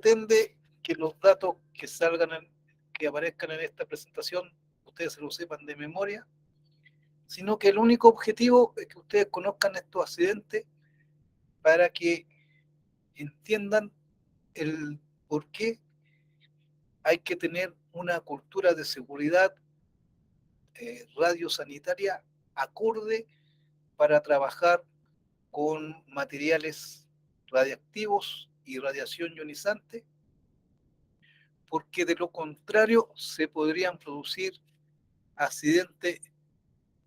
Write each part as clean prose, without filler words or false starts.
pretende que los datos que que aparezcan en esta presentación, ustedes se lo sepan de memoria, sino que el único objetivo es que ustedes conozcan estos accidentes para que entiendan el por qué hay que tener una cultura de seguridad radiosanitaria acorde para trabajar con materiales radiactivos y radiación ionizante, porque de lo contrario se podrían producir accidentes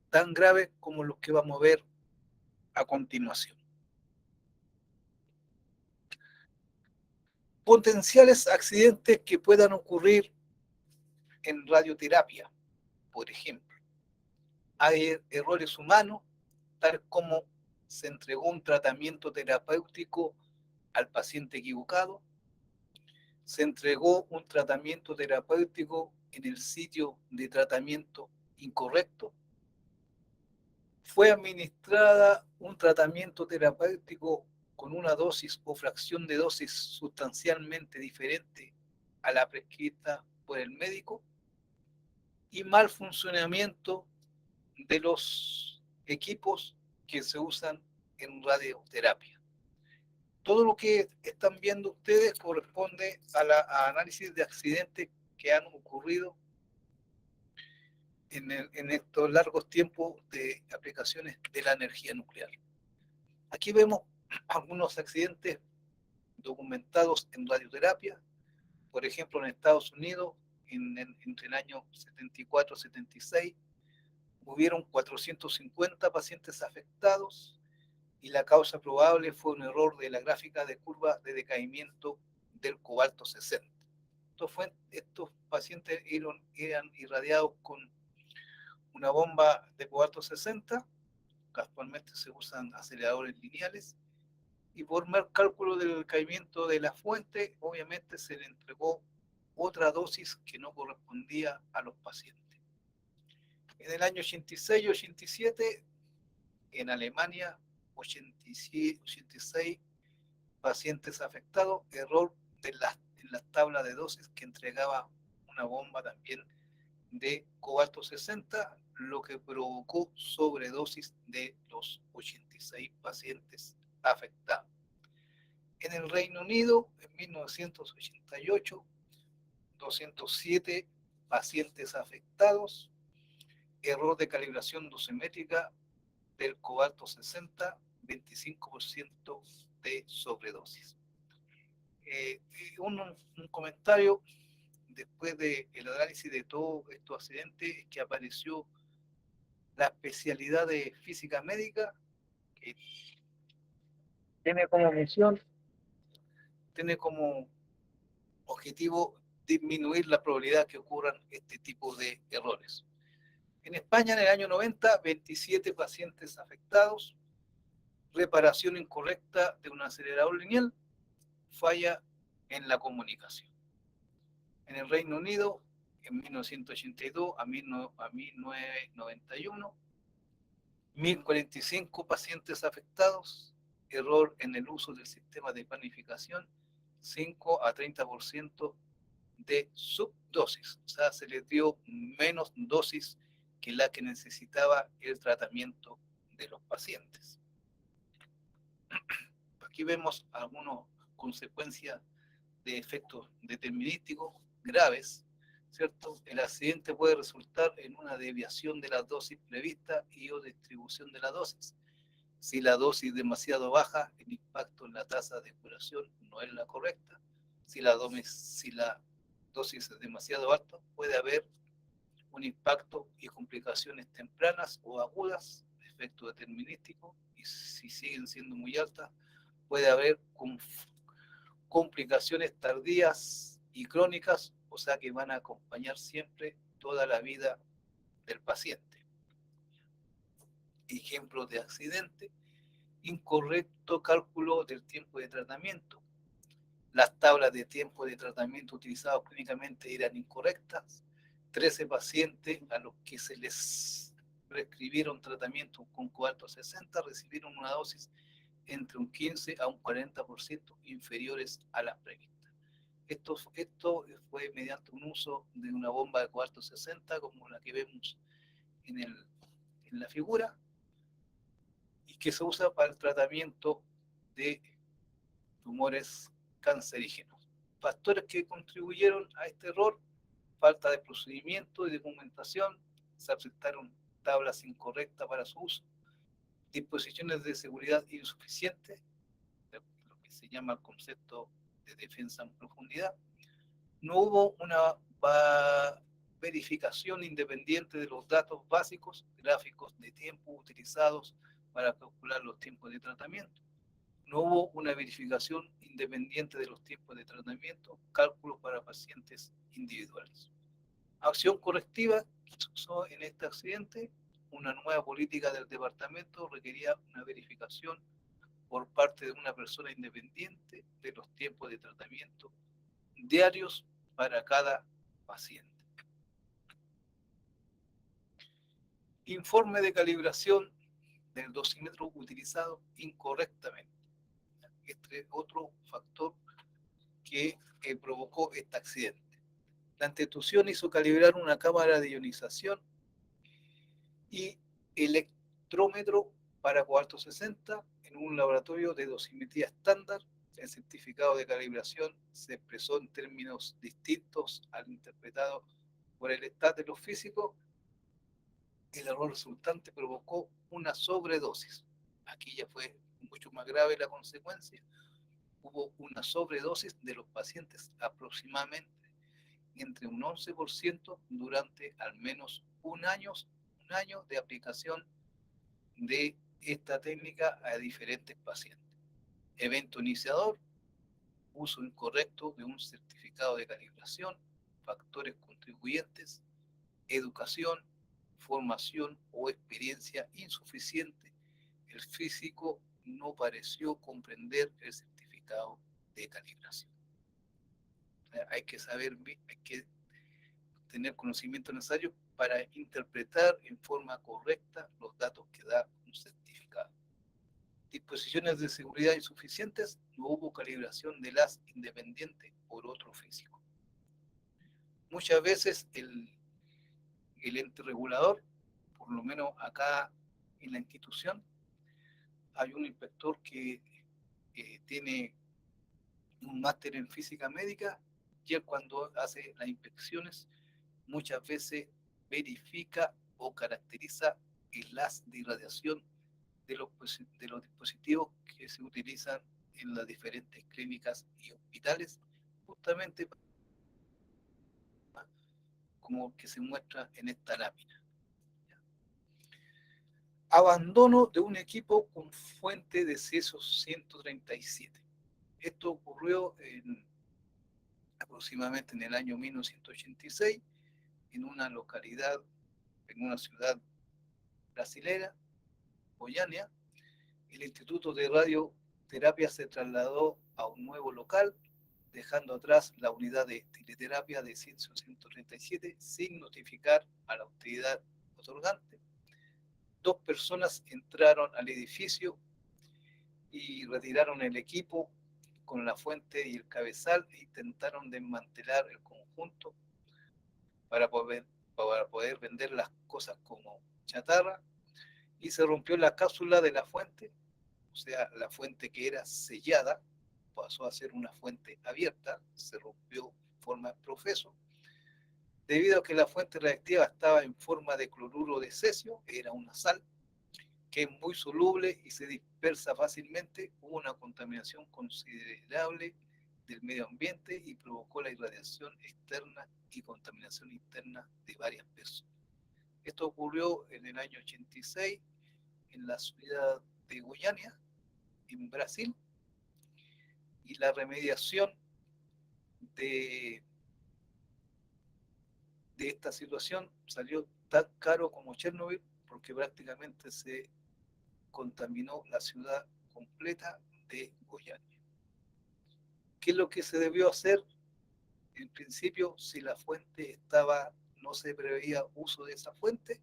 tan graves como los que vamos a ver a continuación. Potenciales accidentes que puedan ocurrir en radioterapia, por ejemplo. Hay errores humanos, tal como se entregó un tratamiento terapéutico al paciente equivocado, se entregó un tratamiento terapéutico en el sitio de tratamiento incorrecto, fue administrada un tratamiento terapéutico con una dosis o fracción de dosis sustancialmente diferente a la prescrita por el médico, y mal funcionamiento de los equipos que se usan en radioterapia. Todo lo que están viendo ustedes corresponde a análisis de accidentes que han ocurrido en estos largos tiempos de aplicaciones de la energía nuclear. Aquí vemos algunos accidentes documentados en radioterapia, por ejemplo en Estados Unidos, entre el año 74 y 76, hubieron 450 pacientes afectados y la causa probable fue un error de la gráfica de curva de decaimiento del cobalto 60. Estos pacientes eran irradiados con una bomba de cobalto 60, que actualmente se usan aceleradores lineales, y por mal cálculo del decaimiento de la fuente, obviamente se le entregó otra dosis que no correspondía a los pacientes. En el año 86 y 87, en Alemania, 86 pacientes afectados, error en la tabla de dosis que entregaba una bomba también de cobalto 60, lo que provocó sobredosis de los 86 pacientes afectados. En el Reino Unido, en 1988, 207 pacientes afectados, error de calibración dosimétrica del cobalto 60, 25% de sobredosis. Un comentario después del análisis de todos estos accidentes es que apareció la especialidad de física médica, que tiene como misión, tiene como objetivo disminuir la probabilidad que ocurran este tipo de errores. En España, en el año 90, 27 pacientes afectados, reparación incorrecta de un acelerador lineal, falla en la comunicación. En el Reino Unido, en 1982 a 1991, 1045 pacientes afectados, error en el uso del sistema de planificación, 5 a 30% de subdosis, o sea, se les dio menos dosis que la que necesitaba el tratamiento de los pacientes. Aquí vemos algunas consecuencias de efectos determinísticos graves, ¿cierto? El accidente puede resultar en una desviación de la dosis prevista y o distribución de la dosis. Si la dosis es demasiado baja, el impacto en la tasa de curación no es la correcta. Si la dosis es demasiado alta, puede haber un impacto y complicaciones tempranas o agudas, efecto determinístico, y si siguen siendo muy altas, puede haber complicaciones tardías y crónicas, o sea que van a acompañar siempre toda la vida del paciente. Ejemplos de accidente: incorrecto cálculo del tiempo de tratamiento. Las tablas de tiempo de tratamiento utilizadas clínicamente eran incorrectas. 13 pacientes a los que se les prescribieron tratamiento con cobalto 60 recibieron una dosis entre un 15 a un 40% inferiores a las previstas. Esto fue mediante un uso de una bomba de cuarto 60, como la que vemos en la figura, y que se usa para el tratamiento de tumores cancerígenos. Factores que contribuyeron a este error: falta de procedimiento y documentación, se aceptaron tablas incorrectas para su uso, disposiciones de seguridad insuficientes, lo que se llama el concepto de defensa en profundidad. No hubo una verificación independiente de los datos básicos, gráficos de tiempo utilizados para calcular los tiempos de tratamiento. No hubo una verificación independiente de los tiempos de tratamiento, cálculos para pacientes individuales. Acción correctiva que se usó en este accidente: una nueva política del departamento requería una verificación por parte de una persona independiente de los tiempos de tratamiento diarios para cada paciente. Informe de calibración del dosímetro utilizado incorrectamente. Este es otro factor que provocó este accidente. La institución hizo calibrar una cámara de ionización y electrómetro para cuarto 60 en un laboratorio de dosimetría estándar. El certificado de calibración se expresó en términos distintos al interpretado por el staff de los físicos. El error resultante provocó una sobredosis. Aquí ya fue mucho más grave la consecuencia. Hubo una sobredosis de los pacientes, aproximadamente entre un 11% durante al menos un año de aplicación de esta técnica a diferentes pacientes. Evento iniciador: uso incorrecto de un certificado de calibración. Factores contribuyentes: educación, formación o experiencia insuficiente. El físico no pareció comprender el certificado de calibración. Hay que saber, hay que tener conocimiento necesario para interpretar en forma correcta los datos que da un certificado. Disposiciones de seguridad insuficientes: no hubo calibración de las independiente por otro físico. Muchas veces el ente regulador, por lo menos acá en la institución, hay un inspector que tiene un máster en física médica, y él, cuando hace las inspecciones, muchas veces verifica o caracteriza el haz de irradiación de los dispositivos que se utilizan en las diferentes clínicas y hospitales, justamente como que se muestra en esta lámina. Abandono de un equipo con fuente de cesio 137. Esto ocurrió aproximadamente en el año 1986, en una localidad, en una ciudad brasilera, Goiânia. El Instituto de Radioterapia se trasladó a un nuevo local, dejando atrás la unidad de teleterapia de cesio 137 sin notificar a la autoridad otorgante. 2 personas entraron al edificio y retiraron el equipo con la fuente y el cabezal e intentaron desmantelar el conjunto para poder vender las cosas como chatarra, y se rompió la cápsula de la fuente. O sea, la fuente que era sellada pasó a ser una fuente abierta, se rompió en forma de profeso. Debido a que la fuente reactiva estaba en forma de cloruro de cesio, era una sal que es muy soluble y se dispersa fácilmente, hubo una contaminación considerable del medio ambiente y provocó la irradiación externa y contaminación interna de varias personas. Esto ocurrió en el año 86 en la ciudad de Goiânia, en Brasil, y la remediación de esta situación salió tan caro como Chernobyl, porque prácticamente se contaminó la ciudad completa de Goiânia. ¿Qué es lo que se debió hacer? En principio, si la fuente no se preveía uso de esa fuente,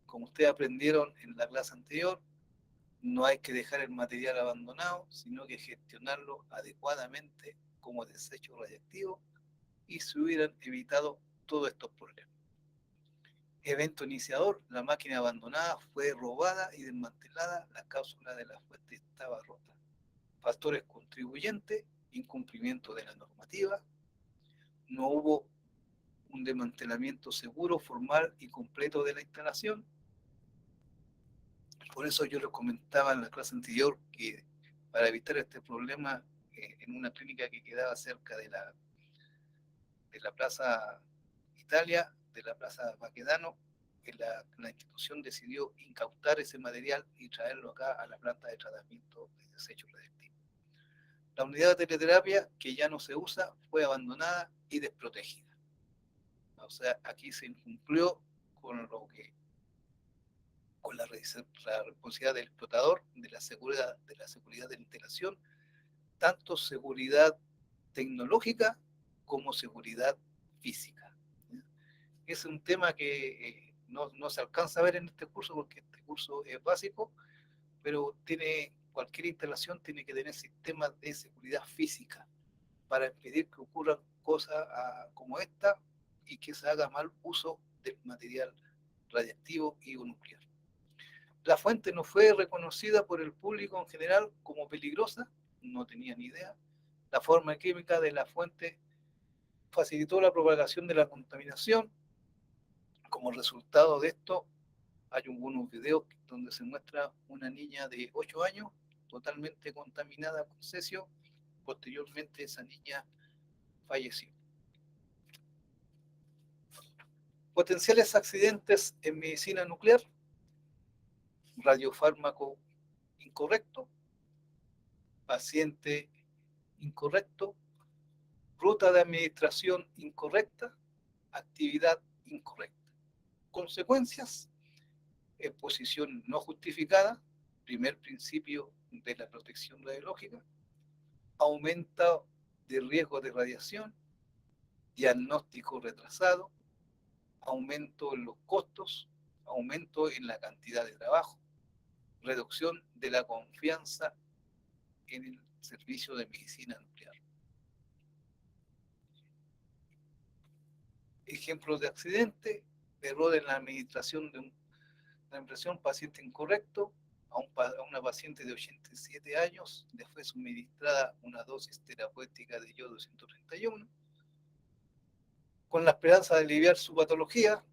como ustedes aprendieron en la clase anterior, no hay que dejar el material abandonado, sino que gestionarlo adecuadamente como desecho radiactivo y se hubieran evitado todos estos problemas. Evento iniciador: la máquina abandonada fue robada y desmantelada, la cápsula de la fuente estaba rota. Factores contribuyentes: incumplimiento de la normativa, no hubo un desmantelamiento seguro, formal y completo de la instalación. Por eso yo les comentaba en la clase anterior que para evitar este problema, en una clínica que quedaba cerca de la Plaza Italia, de la Plaza Baquedano, la institución decidió incautar ese material y traerlo acá a la planta de tratamiento de desechos radiactivos. La unidad de teleterapia, que ya no se usa, fue abandonada y desprotegida. O sea, aquí se incumplió con lo que con la responsabilidad del explotador, de la seguridad de la instalación, tanto seguridad tecnológica como seguridad física. Es un tema que no se alcanza a ver en este curso porque este curso es básico, pero cualquier instalación tiene que tener sistemas de seguridad física para impedir que ocurran cosas como esta y que se haga mal uso del material radiactivo y o nuclear. La fuente no fue reconocida por el público en general como peligrosa, no tenía ni idea. La forma química de la fuente facilitó la propagación de la contaminación. Como resultado de esto, hay algunos videos donde se muestra una niña de 8 años totalmente contaminada con cesio. Posteriormente esa niña falleció. Potenciales accidentes en medicina nuclear: radiofármaco incorrecto, paciente incorrecto, ruta de administración incorrecta, actividad incorrecta. Consecuencias: exposición no justificada, primer principio de la protección radiológica, aumento de riesgo de radiación, diagnóstico retrasado, aumento en los costos, aumento en la cantidad de trabajo, reducción de la confianza en el servicio de medicina nuclear. Ejemplos de accidente: error en la administración de la impresión, paciente incorrecto. A una paciente de 87 años le fue suministrada una dosis terapéutica de yodo 231, con la esperanza de aliviar su patología.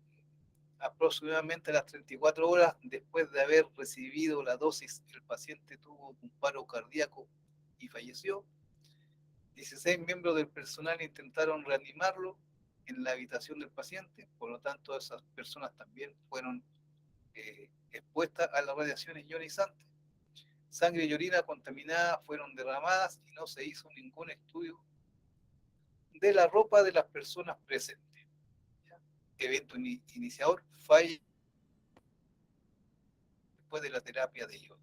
Aproximadamente a las 34 horas después de haber recibido la dosis, el paciente tuvo un paro cardíaco y falleció. 16 miembros del personal intentaron reanimarlo en la habitación del paciente, por lo tanto esas personas también fueron expuestas a las radiaciones ionizantes. Sangre y orina contaminada fueron derramadas y no se hizo ningún estudio de la ropa de las personas presentes. Evento iniciador: falla después de la terapia de yodo.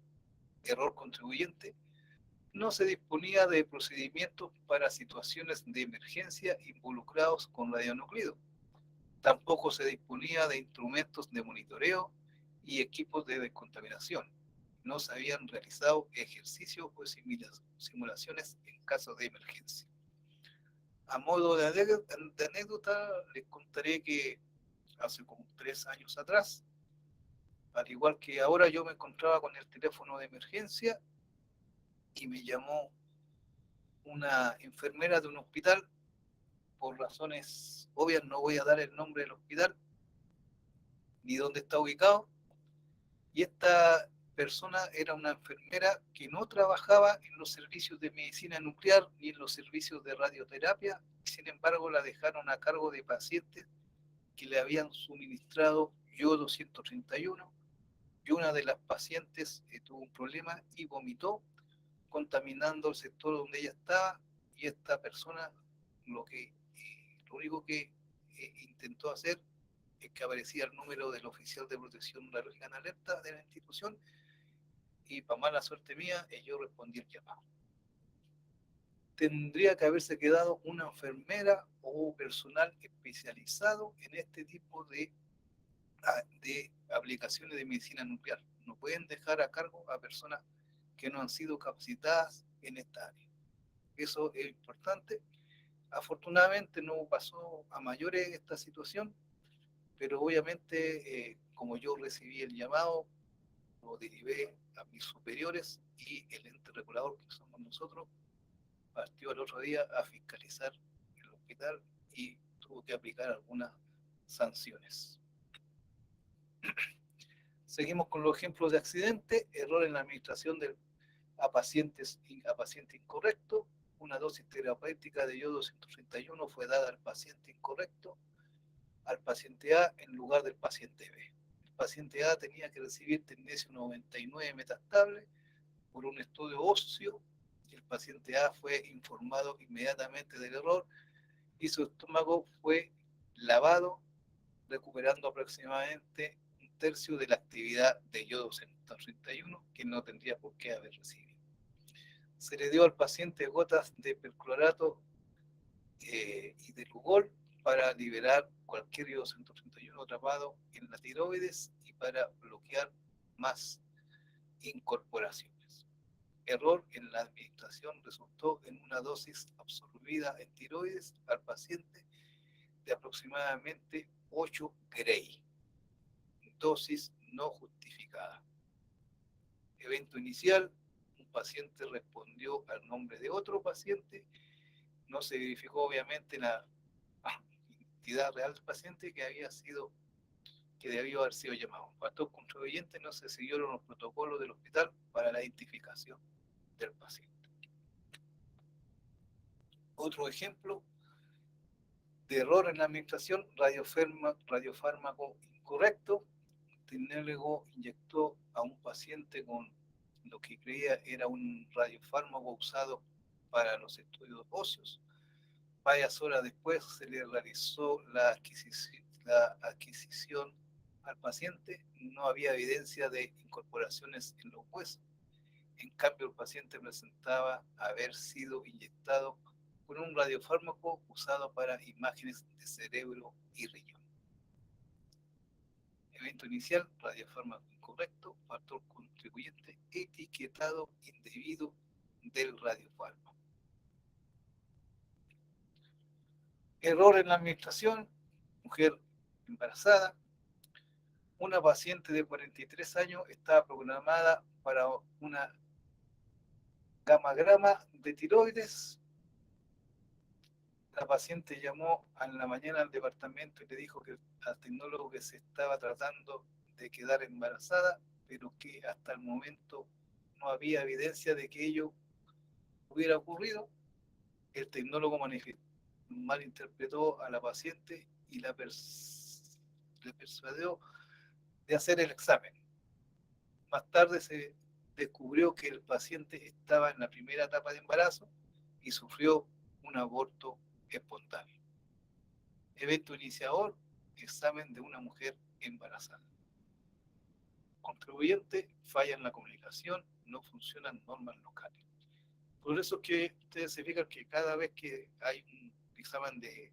Error contribuyente: no se disponía de procedimientos para situaciones de emergencia involucrados con radionuclido. Tampoco se disponía de instrumentos de monitoreo y equipos de descontaminación. No se habían realizado ejercicios o simulaciones en caso de emergencia. A modo de anécdota, les contaré que hace como 3 años atrás, al igual que ahora, yo me encontraba con el teléfono de emergencia y me llamó una enfermera de un hospital. Por razones obvias no voy a dar el nombre del hospital ni dónde está ubicado, y esta persona era una enfermera que no trabajaba en los servicios de medicina nuclear ni en los servicios de radioterapia. Sin embargo, la dejaron a cargo de pacientes que le habían suministrado yodo 131, y una de las pacientes tuvo un problema y vomitó, contaminando el sector donde ella estaba. Y esta persona lo único que intentó hacer es que aparecía el número del oficial de protección radiológica en alerta de la institución, y para mala suerte mía, yo respondí el llamado. Tendría que haberse quedado una enfermera o personal especializado en este tipo de aplicaciones de medicina nuclear. No pueden dejar a cargo a personas que no han sido capacitadas en esta área. Eso es importante. Afortunadamente no pasó a mayores esta situación, pero obviamente como yo recibí el llamado, lo derivé a mis superiores y el ente regulador que somos nosotros partió el otro día a fiscalizar el hospital y tuvo que aplicar algunas sanciones. Seguimos con los ejemplos de accidente: error en la administración a paciente incorrecto. Una dosis terapéutica de yodo 131 fue dada al paciente incorrecto, al paciente A en lugar del paciente B. El paciente A tenía que recibir tecnesio 99 metastable por un estudio óseo. El paciente A fue informado inmediatamente del error y su estómago fue lavado, recuperando aproximadamente un tercio de la actividad de yodo 131 que no tendría por qué haber recibido. Se le dio al paciente gotas de perclorato y de Lugol para liberar cualquier yodo 131 atrapado en la tiroides y para bloquear más incorporaciones. Error en la administración resultó en una dosis absorbida en tiroides al paciente de aproximadamente 8 Gray, dosis no justificada. Evento inicial: un paciente respondió al nombre de otro paciente, no se verificó obviamente la identidad real del paciente que debió haber sido llamado. Factor contribuyente: no se siguieron los protocolos del hospital para la identificación del paciente. Otro ejemplo de error en la administración: radiofármaco incorrecto. El tecnólogo inyectó a un paciente con lo que creía era un radiofármaco usado para los estudios óseos. Varias horas después se le realizó la adquisición al paciente. No había evidencia de incorporaciones en los huesos. En cambio, el paciente presentaba haber sido inyectado con un radiofármaco usado para imágenes de cerebro y riñón. Evento inicial: radiofármaco incorrecto. Factor contribuyente: etiquetado indebido del radiofármaco. Error en la administración: mujer embarazada. Una paciente de 43 años estaba programada para una gamagrama de tiroides. La paciente llamó en la mañana al departamento y le dijo al tecnólogo que se estaba tratando de quedar embarazada, pero que hasta el momento no había evidencia de que ello hubiera ocurrido. El tecnólogo malinterpretó a la paciente y le persuadió de hacer el examen. Más tarde se descubrió que el paciente estaba en la primera etapa de embarazo y sufrió un aborto espontáneo. Evento iniciador: examen de una mujer embarazada. Contribuyente: falla en la comunicación, no funcionan normas locales. Por eso es que ustedes se fijan que cada vez que hay un examen que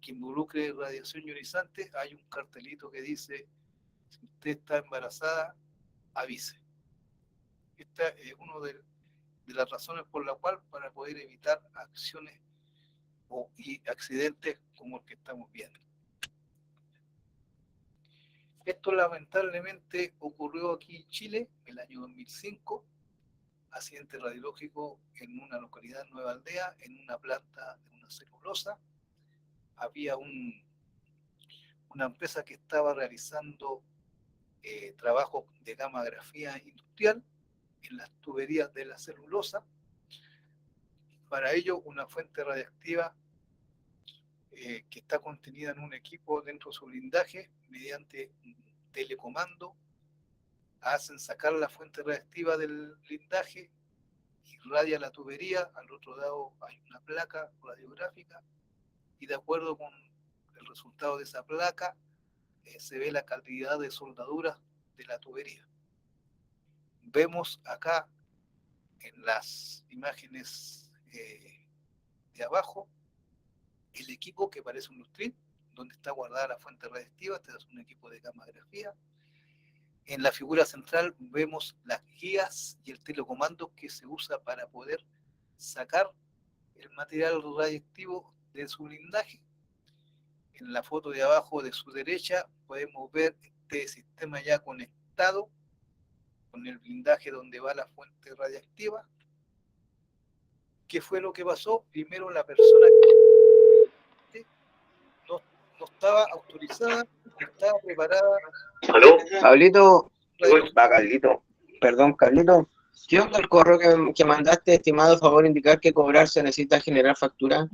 involucre radiación ionizante, hay un cartelito que dice: si usted está embarazada, avise. Esta es una de las razones por la cual, para poder evitar acciones y accidentes como el que estamos viendo. Esto lamentablemente ocurrió aquí en Chile en el año 2005, accidente radiológico en una localidad, Nueva Aldea, en una planta de una celulosa. Había una empresa que estaba realizando trabajos de gammagrafía industrial en las tuberías de la celulosa. Para ello, una fuente radiactiva que está contenida en un equipo dentro de su blindaje, mediante un telecomando, hacen sacar la fuente radiactiva del blindaje, irradia la tubería. Al otro lado hay una placa radiográfica y de acuerdo con el resultado de esa placa se ve la calidad de soldadura de la tubería. Vemos acá en las imágenes de abajo el equipo que parece un lustrín, donde está guardada la fuente radiactiva. Este es un equipo de gammagrafía. En la figura central vemos las guías y el telecomando que se usa para poder sacar el material radiactivo de su blindaje. En la foto de abajo de su derecha podemos ver este sistema ya conectado con el blindaje donde va la fuente radiactiva. ¿Qué fue lo que pasó? Primero la persona no, no estaba autorizada, no estaba preparada. ¿Aló? Pablito, va Carlito. Perdón, Carlito. ¿Qué onda el correo que mandaste, estimado? Favor indicar que cobrar se necesita generar factura.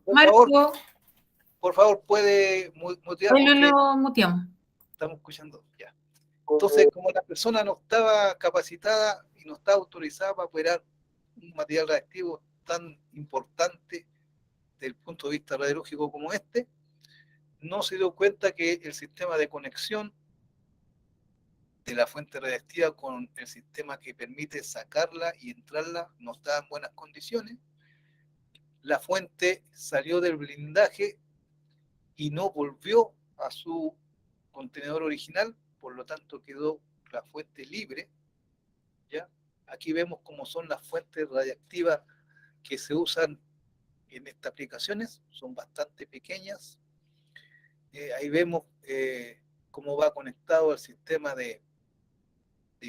Marco, Por favor, puede mutear hoy porque lo muteamos. estamos escuchando ya. Entonces, como la persona no estaba capacitada y no estaba autorizada para operar un material radiactivo tan importante desde el punto de vista radiológico como este, no se dio cuenta que el sistema de conexión de la fuente radiactiva con el sistema que permite sacarla y entrarla no estaba en buenas condiciones. La fuente salió del blindaje y no volvió a su contenedor original, por lo tanto quedó la fuente libre. ¿Ya? Aquí vemos cómo son las fuentes radiactivas que se usan en estas aplicaciones, son bastante pequeñas. Ahí vemos cómo va conectado al sistema de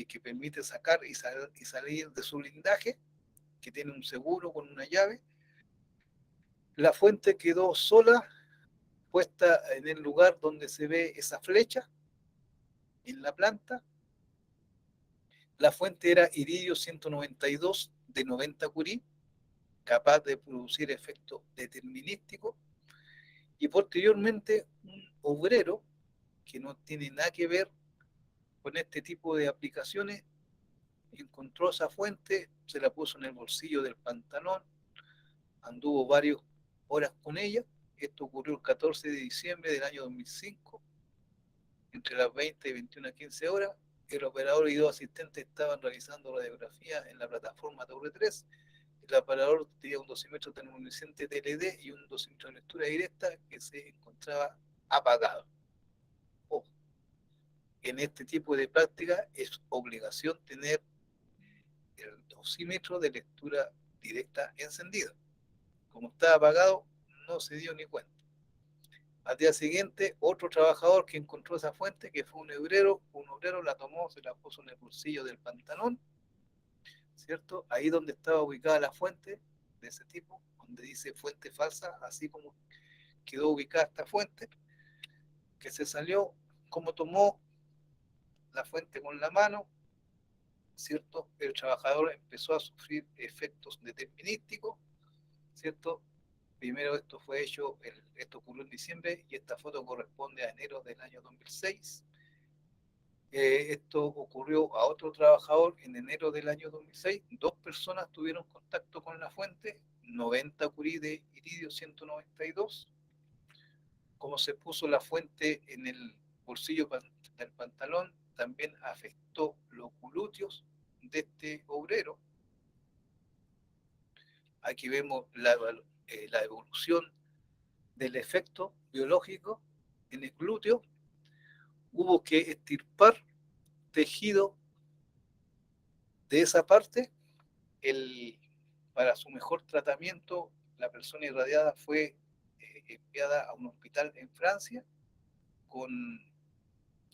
que permite sacar y salir de su blindaje, que tiene un seguro con una llave. La fuente quedó sola, puesta en el lugar donde se ve esa flecha, en la planta. La fuente era iridio 192 de 90 curí, capaz de producir efectos determinísticos. Y posteriormente un obrero que no tiene nada que ver con este tipo de aplicaciones encontró esa fuente, se la puso en el bolsillo del pantalón, anduvo varias horas con ella. Esto ocurrió el 14 de diciembre del año 2005, entre las 20 y 21:15 horas. El operador y dos asistentes estaban realizando radiografía en la plataforma Torre 3. El operador tenía un dosímetro termoluminiscente TLD y un dosímetro de lectura directa que se encontraba apagado. Ojo, en este tipo de práctica es obligación tener el dosímetro de lectura directa encendido. Como estaba apagado, no se dio ni cuenta. Al día siguiente, otro trabajador que encontró esa fuente, que fue un obrero la tomó, se la puso en el bolsillo del pantalón, ¿cierto? Ahí donde estaba ubicada la fuente de ese tipo, donde dice fuente falsa, así como quedó ubicada esta fuente, que se salió, como tomó la fuente con la mano, ¿cierto? El trabajador empezó a sufrir efectos determinísticos, ¿cierto? Primero esto fue hecho, esto ocurrió en diciembre y esta foto corresponde a enero del año 2006. Esto ocurrió a otro trabajador en enero del año 2006. Dos personas tuvieron contacto con la fuente, 90 curí de iridio 192. Como se puso la fuente en el bolsillo del pantalón, también afectó los glúteos de este obrero. Aquí vemos la evolución del efecto biológico en el glúteo. Hubo que extirpar tejido de esa parte. Para su mejor tratamiento, la persona irradiada fue enviada a un hospital en Francia con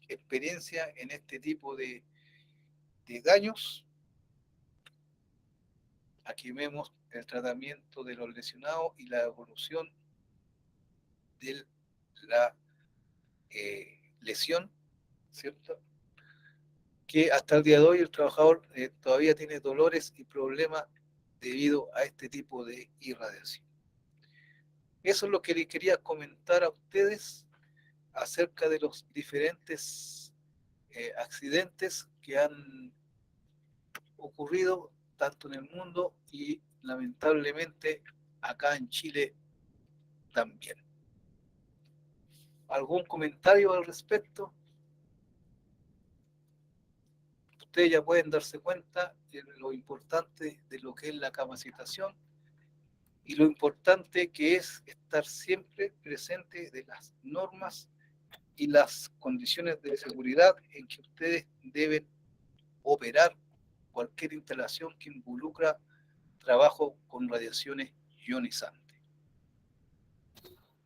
experiencia en este tipo de daños. Aquí vemos el tratamiento de los lesionados y la evolución de la lesión, ¿cierto? Que hasta el día de hoy el trabajador todavía tiene dolores y problemas debido a este tipo de irradiación. Eso es lo que les quería comentar a ustedes acerca de los diferentes accidentes que han ocurrido tanto en el mundo y lamentablemente acá en Chile también. ¿Algún comentario al respecto? Ustedes ya pueden darse cuenta de lo importante de lo que es la capacitación y lo importante que es estar siempre presente de las normas y las condiciones de seguridad en que ustedes deben operar cualquier instalación que involucra trabajo con radiaciones ionizante.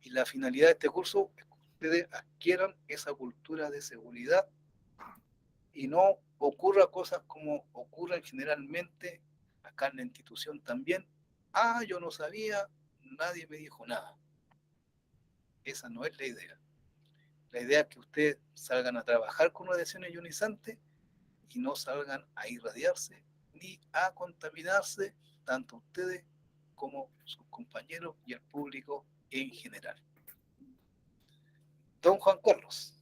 Y la finalidad de este curso es que ustedes adquieran esa cultura de seguridad y no ocurra cosas como ocurren generalmente acá en la institución también. Ah, yo no sabía, nadie me dijo nada. Esa no es la idea. La idea es que ustedes salgan a trabajar con radiaciones ionizantes y no salgan a irradiarse ni a contaminarse, tanto ustedes como sus compañeros y el público en general. Don Juan Carlos.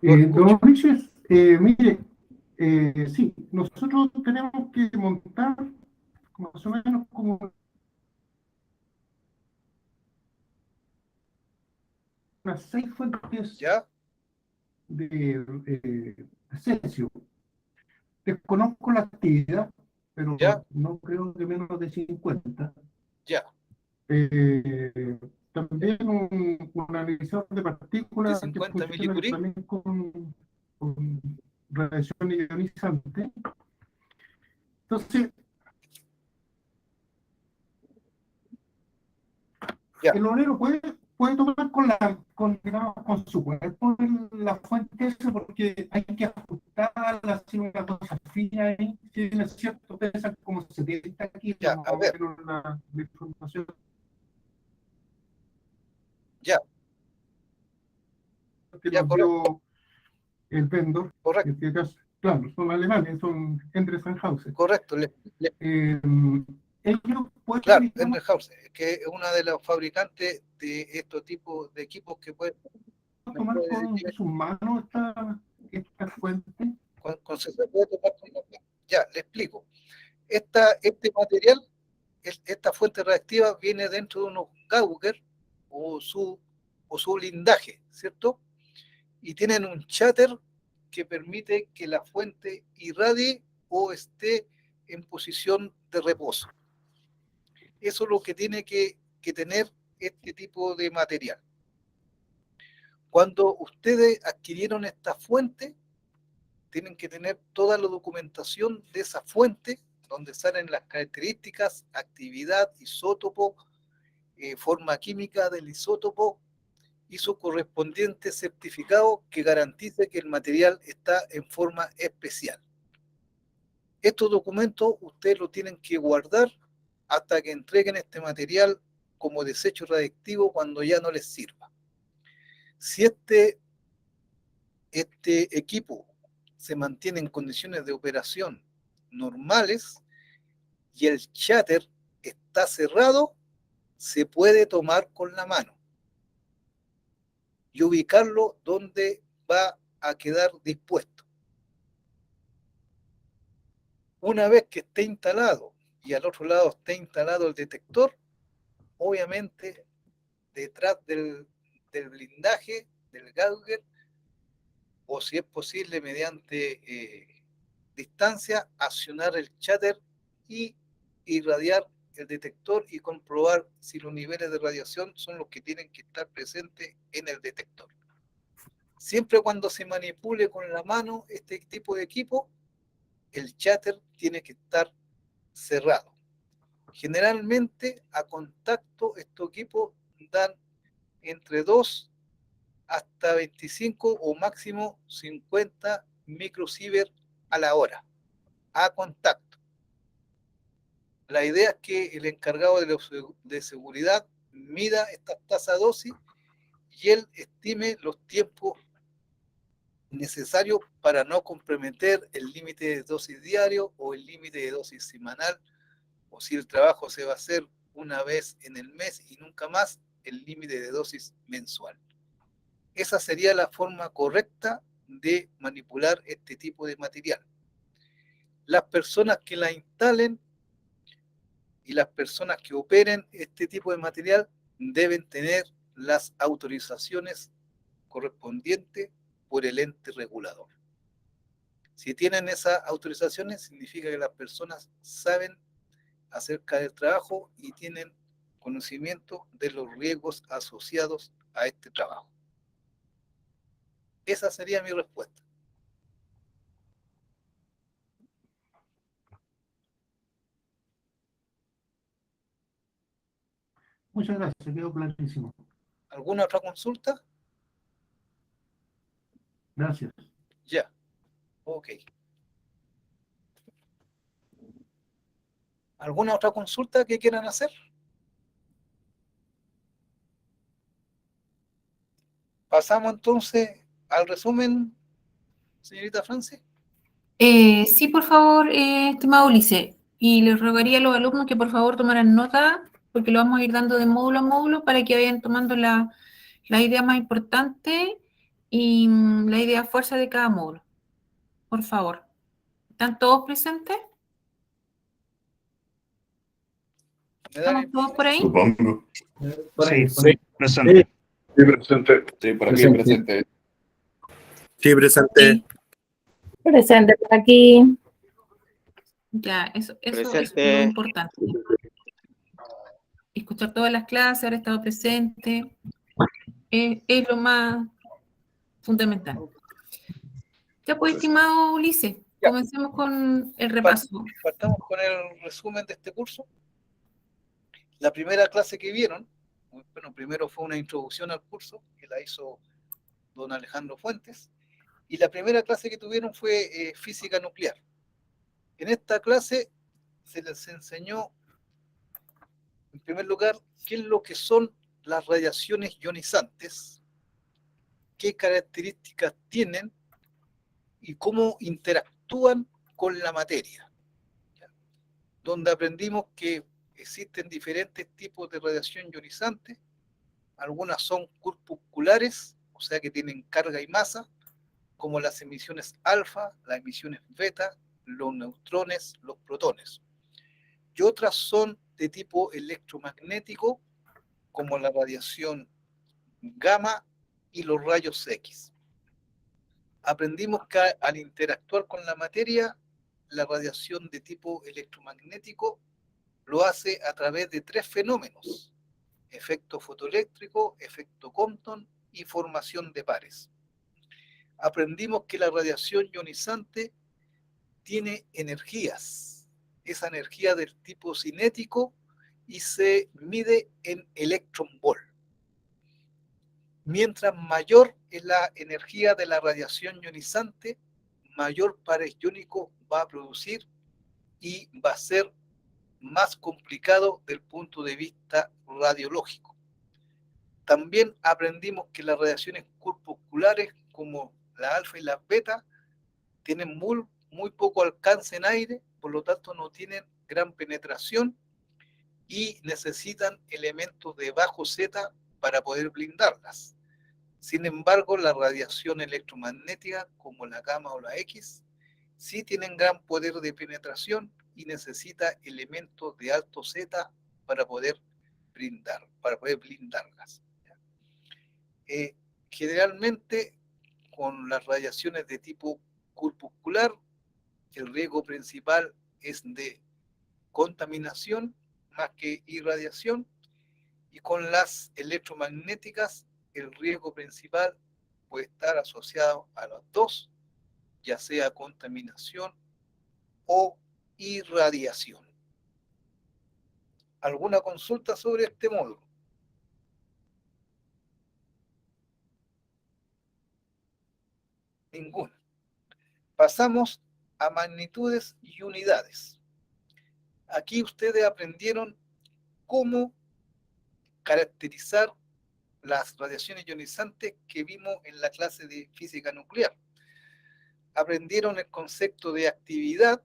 Don Ulises, mire, sí, nosotros tenemos que montar más o menos como unas 6 fuentes ¿Ya? de cesio. Desconozco la actividad, pero ¿Ya? no creo que menos de 50. Ya. También un analizador de De partículas que 50 funciona milicurí. también con radiación ionizante. Entonces, Ya. el obrero puede tomar digamos, con su cuerpo la fuente esa, porque hay que ajustarla, hacer una cosa fina ahí. Si bien es cierto, pesan como 70 kilos, Ya, más a o ver. menos la información Ya. que Ya, nos correcto. dio el vendor. Correcto. En este caso, claro, son alemanes, son Endress+Hausen. Correcto. Ellos pueden, Claro, digamos, Endress+Hausen, que es una de los fabricantes de estos tipos de equipos que pueden tomar con sus manos esta fuente. se puede tomar con las manos. Ya, le explico. Este material, esta fuente reactiva viene dentro de unos Gauger o su blindaje, ¿cierto? Y tienen un cháter que permite que la fuente irradie o esté en posición de reposo. Eso es lo que tiene que tener este tipo de material. Cuando ustedes adquirieron esta fuente, tienen que tener toda la documentación de esa fuente, donde salen las características, actividad, isótopo, forma química del isótopo y su correspondiente certificado que garantice que el material está en forma especial. Estos documentos ustedes lo tienen que guardar hasta que entreguen este material como desecho radiactivo cuando ya no les sirva. Si este equipo se mantiene en condiciones de operación normales y el cháter está cerrado, se puede tomar con la mano y ubicarlo donde va a quedar dispuesto. Una vez que esté instalado y al otro lado esté instalado el detector, obviamente detrás del blindaje, del Gauger, o si es posible mediante distancia, accionar el cháter y irradiar el detector y comprobar si los niveles de radiación son los que tienen que estar presentes en el detector. Siempre cuando se manipule con la mano este tipo de equipo, el cháter tiene que estar cerrado. Generalmente a contacto estos equipos dan entre 2 hasta 25 o máximo 50 microsievert a la hora, a contacto. La idea es que el encargado de seguridad mida esta tasa dosis y él estime los tiempos necesarios para no comprometer el límite de dosis diario o el límite de dosis semanal, o si el trabajo se va a hacer una vez en el mes y nunca más, el límite de dosis mensual. Esa sería la forma correcta de manipular este tipo de material. Las personas que la instalen y las personas que operen este tipo de material deben tener las autorizaciones correspondientes por el ente regulador. Si tienen esas autorizaciones, significa que las personas saben acerca del trabajo y tienen conocimiento de los riesgos asociados a este trabajo. Esa sería mi respuesta. Muchas gracias, quedó clarísimo. ¿Alguna otra consulta? Gracias. Ya, ok. ¿Alguna otra consulta que quieran hacer? Pasamos entonces al resumen, señorita Francis. Sí, por favor, estimado Ulises. Y les rogaría a los alumnos que por favor tomaran nota, porque lo vamos a ir dando de módulo a módulo para que vayan tomando la idea más importante y la idea fuerza de cada módulo. Por favor. ¿Están todos presentes? ¿Estamos todos por ahí? Supongo. Sí, Sí, presente. sí, presente. Sí, por aquí presente. Sí, presente. Sí. Presente por aquí. Ya, eso es lo Presente. importante. Escuchar todas las clases, haber estado presente, es lo más fundamental. Ya pues, estimado Ulises, Ya. comencemos con el repaso. Partamos con el resumen de este curso. La primera clase que vieron, bueno, primero fue una introducción al curso, que la hizo don Alejandro Fuentes, y la primera clase que tuvieron fue física nuclear. En esta clase se les enseñó, en primer lugar, qué es lo que son las radiaciones ionizantes, qué características tienen y cómo interactúan con la materia. Donde aprendimos que existen diferentes tipos de radiación ionizante, algunas son corpusculares, o sea que tienen carga y masa, como las emisiones alfa, las emisiones beta, los neutrones, los protones. Y otras son de tipo electromagnético, como la radiación gamma y los rayos X. Aprendimos que al interactuar con la materia, la radiación de tipo electromagnético lo hace a través de tres fenómenos: efecto fotoeléctrico, efecto Compton y formación de pares. Aprendimos que la radiación ionizante tiene energías, esa energía del tipo cinético, y se mide en electronvolt. Mientras mayor es la energía de la radiación ionizante, mayor pares iónicos va a producir y va a ser más complicado del punto de vista radiológico. También aprendimos que las radiaciones corpusculares, como la alfa y la beta, tienen muy poco alcance en aire, por lo tanto no tienen gran penetración y necesitan elementos de bajo Z para poder blindarlas. Sin embargo, la radiación electromagnética, como la gamma o la X, sí tienen gran poder de penetración y necesita elementos de alto Z para poder blindarlas. Generalmente, con las radiaciones de tipo corpuscular, el riesgo principal es de contaminación más que irradiación, y con las electromagnéticas el riesgo principal puede estar asociado a los dos, ya sea contaminación o irradiación. ¿Alguna consulta sobre este módulo? Ninguna. Pasamos a magnitudes y unidades. Aquí ustedes aprendieron cómo caracterizar las radiaciones ionizantes que vimos en la clase de física nuclear. Aprendieron el concepto de actividad,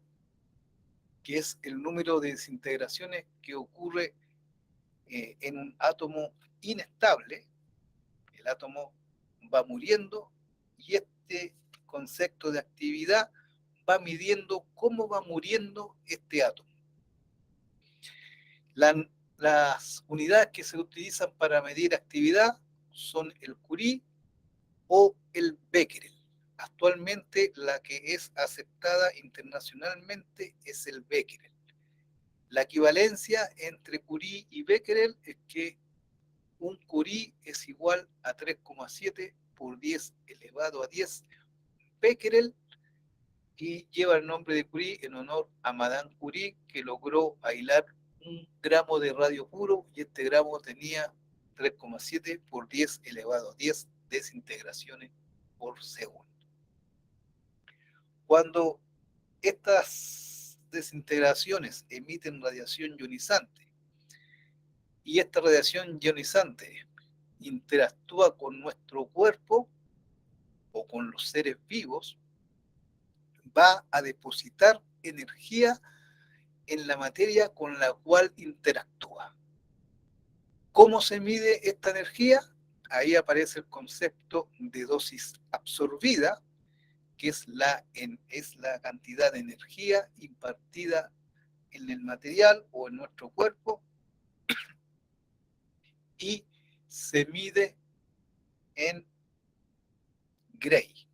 que es el número de desintegraciones que ocurre en un átomo inestable. El átomo va muriendo y este concepto de actividad va midiendo cómo va muriendo este átomo. Las unidades que se utilizan para medir actividad son el Curie o el Becquerel. Actualmente la que es aceptada internacionalmente es el Becquerel. La equivalencia entre Curie y Becquerel es que un Curie es igual a 3,7 por 10 elevado a 10 Becquerel, y lleva el nombre de Curie en honor a Madame Curie, que logró aislar un gramo de radio puro y este gramo tenía 3,7 por 10 elevado a 10 desintegraciones por segundo. Cuando estas desintegraciones emiten radiación ionizante y esta radiación ionizante interactúa con nuestro cuerpo o con los seres vivos, va a depositar energía en la materia con la cual interactúa. ¿Cómo se mide esta energía? Ahí aparece el concepto de dosis absorbida, que es la cantidad de energía impartida en el material o en nuestro cuerpo, y se mide en Gray.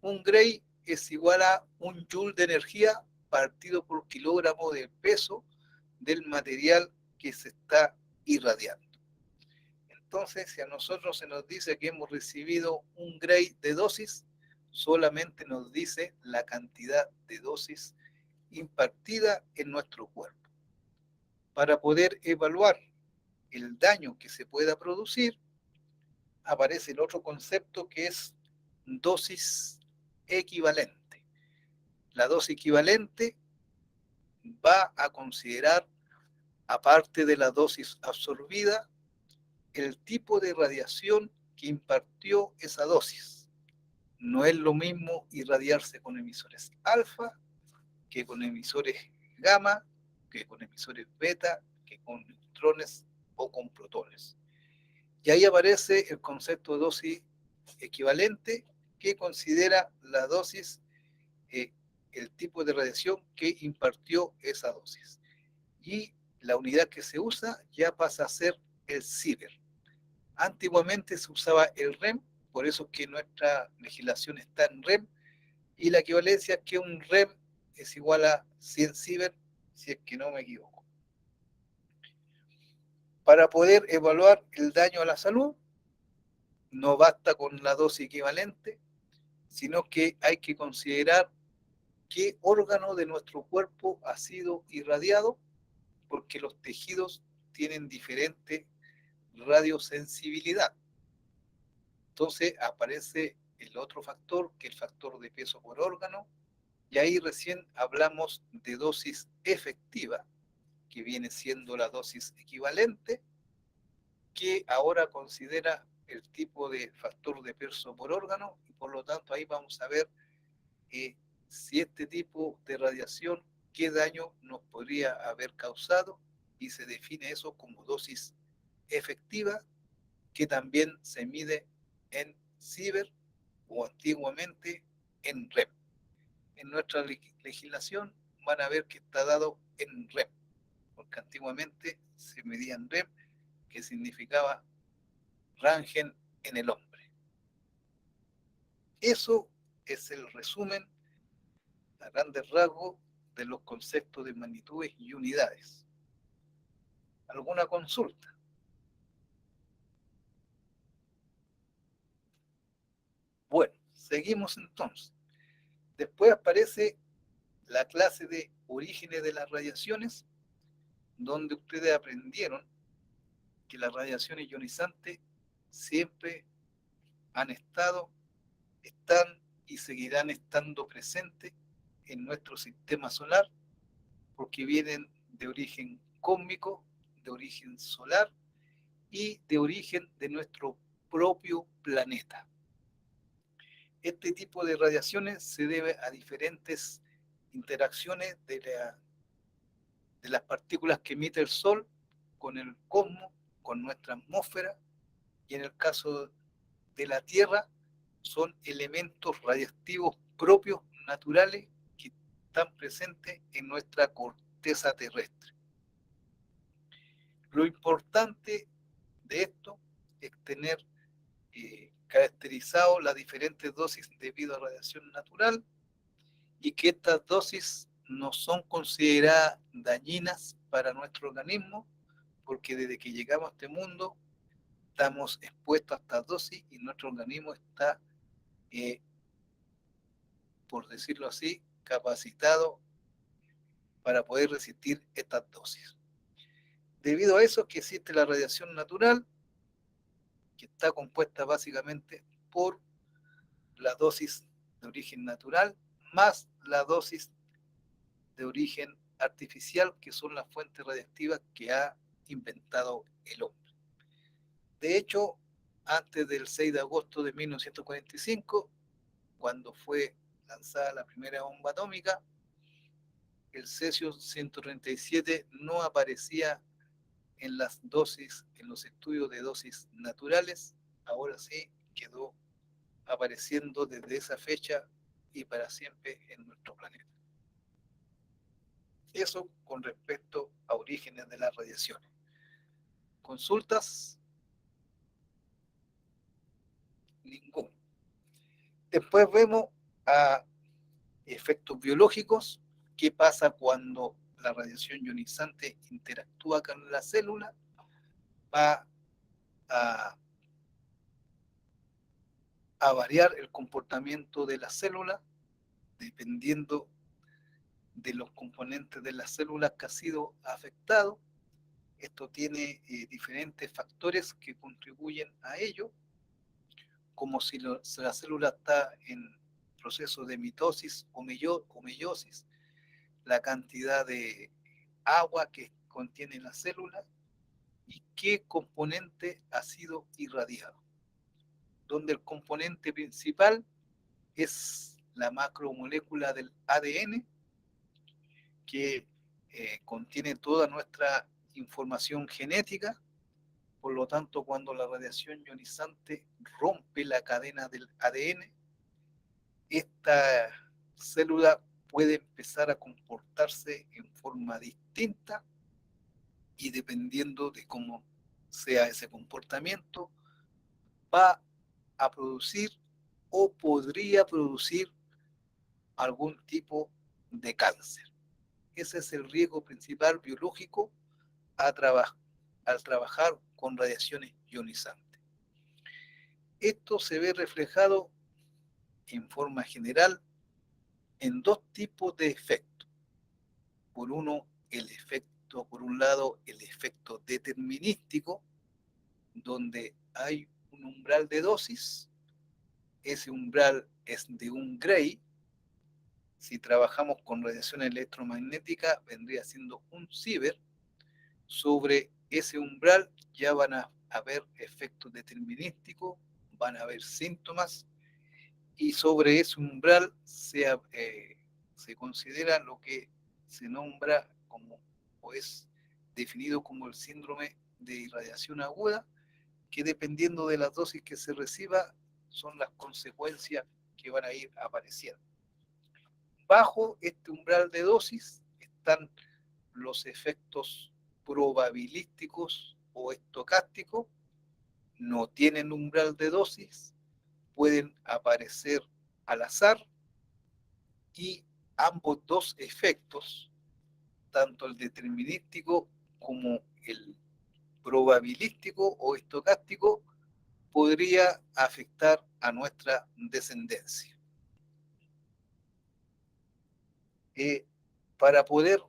Un Gray es igual a un joule de energía partido por kilogramo de peso del material que se está irradiando. Entonces, si a nosotros se nos dice que hemos recibido un Gray de dosis, solamente nos dice la cantidad de dosis impartida en nuestro cuerpo. Para poder evaluar el daño que se pueda producir, aparece el otro concepto que es dosis equivalente. La dosis equivalente va a considerar, aparte de la dosis absorbida, el tipo de radiación que impartió esa dosis. No es lo mismo irradiarse con emisores alfa que con emisores gamma, que con emisores beta, que con neutrones o con protones. Y ahí aparece el concepto de dosis equivalente, que considera la dosis, el tipo de radiación que impartió esa dosis. Y la unidad que se usa ya pasa a ser el Sievert. Antiguamente se usaba el REM, por eso es que nuestra legislación está en REM, y la equivalencia es que un REM es igual a 100 Sievert, si es que no me equivoco. Para poder evaluar el daño a la salud, no basta con la dosis equivalente, sino que hay que considerar qué órgano de nuestro cuerpo ha sido irradiado, porque los tejidos tienen diferente radiosensibilidad. Entonces aparece el otro factor, que es el factor de peso por órgano, y ahí recién hablamos de dosis efectiva, que viene siendo la dosis equivalente, que ahora considera el tipo de factor de peso por órgano, y por lo tanto ahí vamos a ver si este tipo de radiación, qué daño nos podría haber causado, y se define eso como dosis efectiva, que también se mide en Sievert o antiguamente en REM. En nuestra legislación van a ver que está dado en REM, porque antiguamente se medía en REM, que significaba Röntgen en el hombre. Eso es el resumen a grandes rasgos de los conceptos de magnitudes y unidades. ¿Alguna consulta? Bueno, seguimos entonces. Después aparece la clase de orígenes de las radiaciones, donde ustedes aprendieron que las radiaciones ionizantes siempre han estado, están y seguirán estando presentes en nuestro sistema solar, porque vienen de origen cósmico, de origen solar y de origen de nuestro propio planeta. Este tipo de radiaciones se debe a diferentes interacciones de las partículas que emite el Sol con el cosmos, con nuestra atmósfera, y en el caso de la Tierra son elementos radiactivos propios, naturales, que están presentes en nuestra corteza terrestre. Lo importante de esto es tener caracterizado las diferentes dosis debido a radiación natural, y que estas dosis no son consideradas dañinas para nuestro organismo, porque desde que llegamos a este mundo estamos expuestos a estas dosis y nuestro organismo está, por decirlo así, capacitado para poder resistir estas dosis. Debido a eso es que existe la radiación natural, que está compuesta básicamente por la dosis de origen natural más la dosis de origen artificial, que son las fuentes radiactivas que ha inventado el hombre. De hecho, antes del 6 de agosto de 1945, cuando fue lanzada la primera bomba atómica, el cesio-137 no aparecía en las dosis, en los estudios de dosis naturales. Ahora sí quedó apareciendo desde esa fecha y para siempre en nuestro planeta. Eso con respecto a orígenes de las radiaciones. ¿Consultas? Ninguno. Después vemos a efectos biológicos. ¿Qué pasa cuando la radiación ionizante interactúa con la célula? Va a variar el comportamiento de la célula dependiendo de los componentes de las células que ha sido afectado. Esto tiene diferentes factores que contribuyen a ello, como si la célula está en proceso de mitosis o meiosis, la cantidad de agua que contiene la célula y qué componente ha sido irradiado, donde el componente principal es la macromolécula del ADN, que contiene toda nuestra información genética. Por lo tanto, cuando la radiación ionizante rompe la cadena del ADN, esta célula puede empezar a comportarse en forma distinta y dependiendo de cómo sea ese comportamiento, va a producir o podría producir algún tipo de cáncer. Ese es el riesgo principal biológico al trabajar con radiaciones ionizantes. Esto se ve reflejado en forma general en dos tipos de efectos. Por un lado, el efecto determinístico, donde hay un umbral de dosis. Ese umbral es de un Gray. Si trabajamos con radiación electromagnética, vendría siendo un Siever. Sobre ese umbral ya van a haber efectos determinísticos, van a haber síntomas, y sobre ese umbral se considera lo que se nombra como, o es definido como el síndrome de irradiación aguda, que dependiendo de las dosis que se reciba, son las consecuencias que van a ir apareciendo. Bajo este umbral de dosis están los efectos probabilísticos o estocásticos. No tienen umbral de dosis, pueden aparecer al azar, y ambos dos efectos, tanto el determinístico como el probabilístico o estocástico, podría afectar a nuestra descendencia. Para poder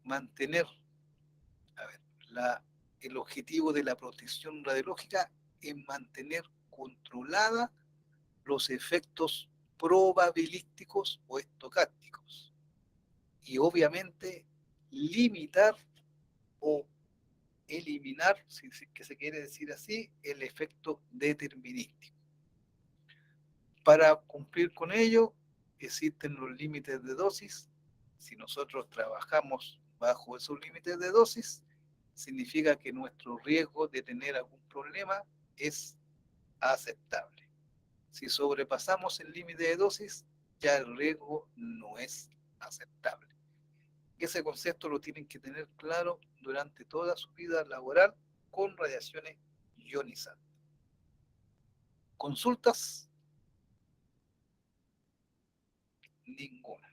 mantener, el objetivo de la protección radiológica es mantener controlada los efectos probabilísticos o estocásticos y obviamente limitar o eliminar, si que se quiere decir así, el efecto determinístico. Para cumplir con ello existen los límites de dosis. Si nosotros trabajamos bajo esos límites de dosis, significa que nuestro riesgo de tener algún problema es aceptable. Si sobrepasamos el límite de dosis, ya el riesgo no es aceptable. Ese concepto lo tienen que tener claro durante toda su vida laboral con radiaciones ionizantes. ¿Consultas? Ninguna.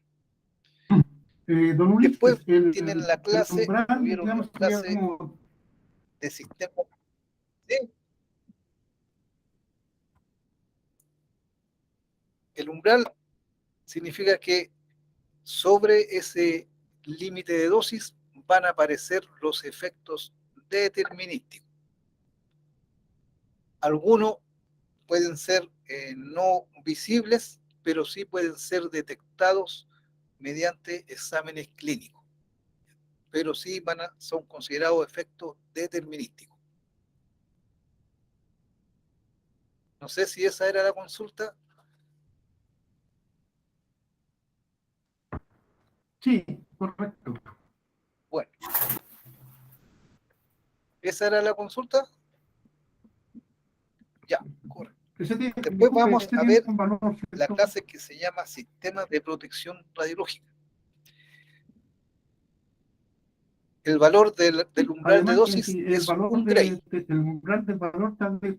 Don Ulises, después tienen la clase, tuvieron la clase como... de sistema. ¿Sí? El umbral significa que sobre ese límite de dosis van a aparecer los efectos determinísticos. Algunos pueden ser no visibles, pero sí pueden ser detectados mediante exámenes clínicos, pero sí son considerados efectos determinísticos. No sé si esa era la consulta. Sí, correcto. Bueno, ¿esa era la consulta? Ya, correcto. Después vamos a ver un valor, la ¿cierto? clase que se llama Sistemas de Protección Radiológica. El valor del umbral de Además, dosis el es valor un Gray. el umbral del valor tal vez.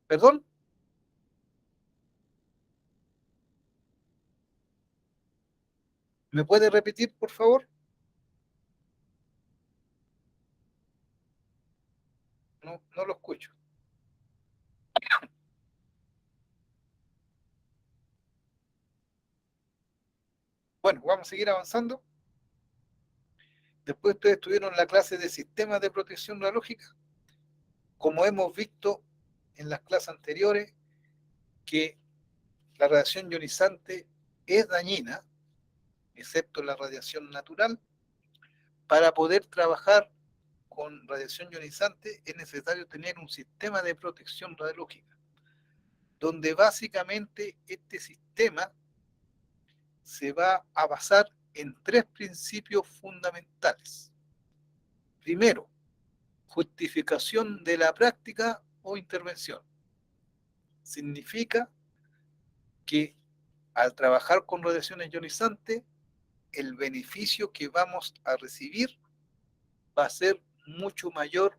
¿Perdón? ¿Me puede repetir, por favor? No, no lo escucho. Bueno, vamos a seguir avanzando. Después ustedes tuvieron la clase de sistemas de protección radiológica. Como hemos visto en las clases anteriores, que la radiación ionizante es dañina, excepto la radiación natural. Para poder trabajar con radiación ionizante es necesario tener un sistema de protección radiológica, donde básicamente este sistema se va a basar en 3 principios fundamentales. Primero, justificación de la práctica o intervención. Significa que al trabajar con radiaciones ionizantes, el beneficio que vamos a recibir va a ser mucho mayor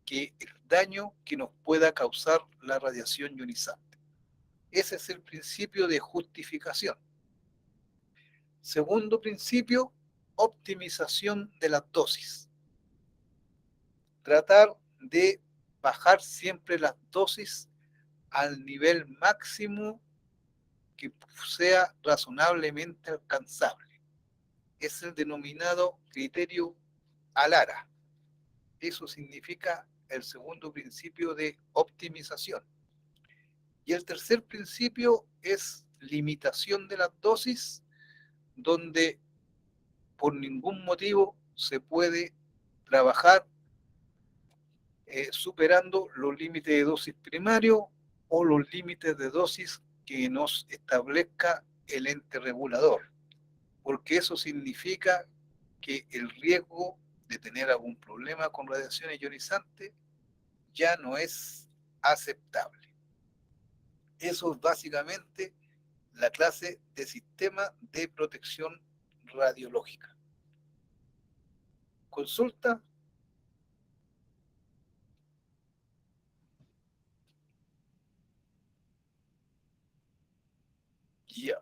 que el daño que nos pueda causar la radiación ionizante. Ese es el principio de justificación. Segundo principio, optimización de las dosis. Tratar de bajar siempre las dosis al nivel máximo que sea razonablemente alcanzable. Es el denominado criterio ALARA. Eso significa el segundo principio de optimización. Y el tercer principio es limitación de las dosis, donde por ningún motivo se puede trabajar superando los límites de dosis primario o los límites de dosis que nos establezca el ente regulador, porque eso significa que el riesgo de tener algún problema con radiaciones ionizantes ya no es aceptable. Eso es básicamente la clase de sistema de protección radiológica. Consulta. Ya.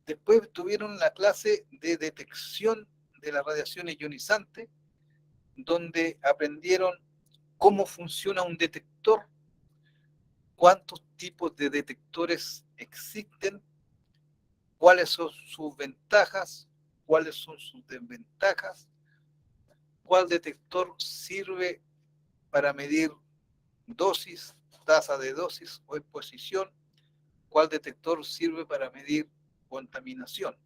Después tuvieron la clase de detección de las radiaciones ionizantes, donde aprendieron cómo funciona un detector, cuántos tipos de detectores existen, cuáles son sus ventajas, cuáles son sus desventajas, cuál detector sirve para medir dosis, tasa de dosis o exposición, cuál detector sirve para medir contaminación.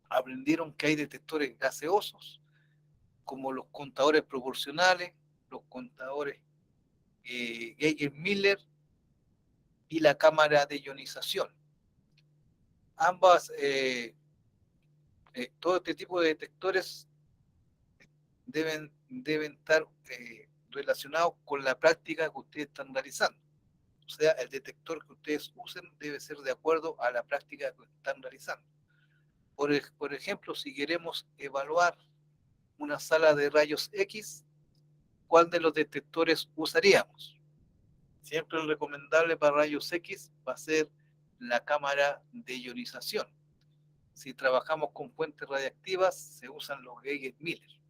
Aprendieron que hay detectores gaseosos, como los contadores proporcionales, los contadores Geiger-Miller y la cámara de ionización. Ambas, todo este tipo de detectores deben estar relacionados con la práctica que ustedes están realizando. O sea, el detector que ustedes usen debe ser de acuerdo a la práctica que están realizando. Por ejemplo, si queremos evaluar una sala de rayos X, ¿cuál de los detectores usaríamos? Siempre el recomendable para rayos X va a ser la cámara de ionización. Si trabajamos con fuentes radiactivas, se usan los Geiger-Miller.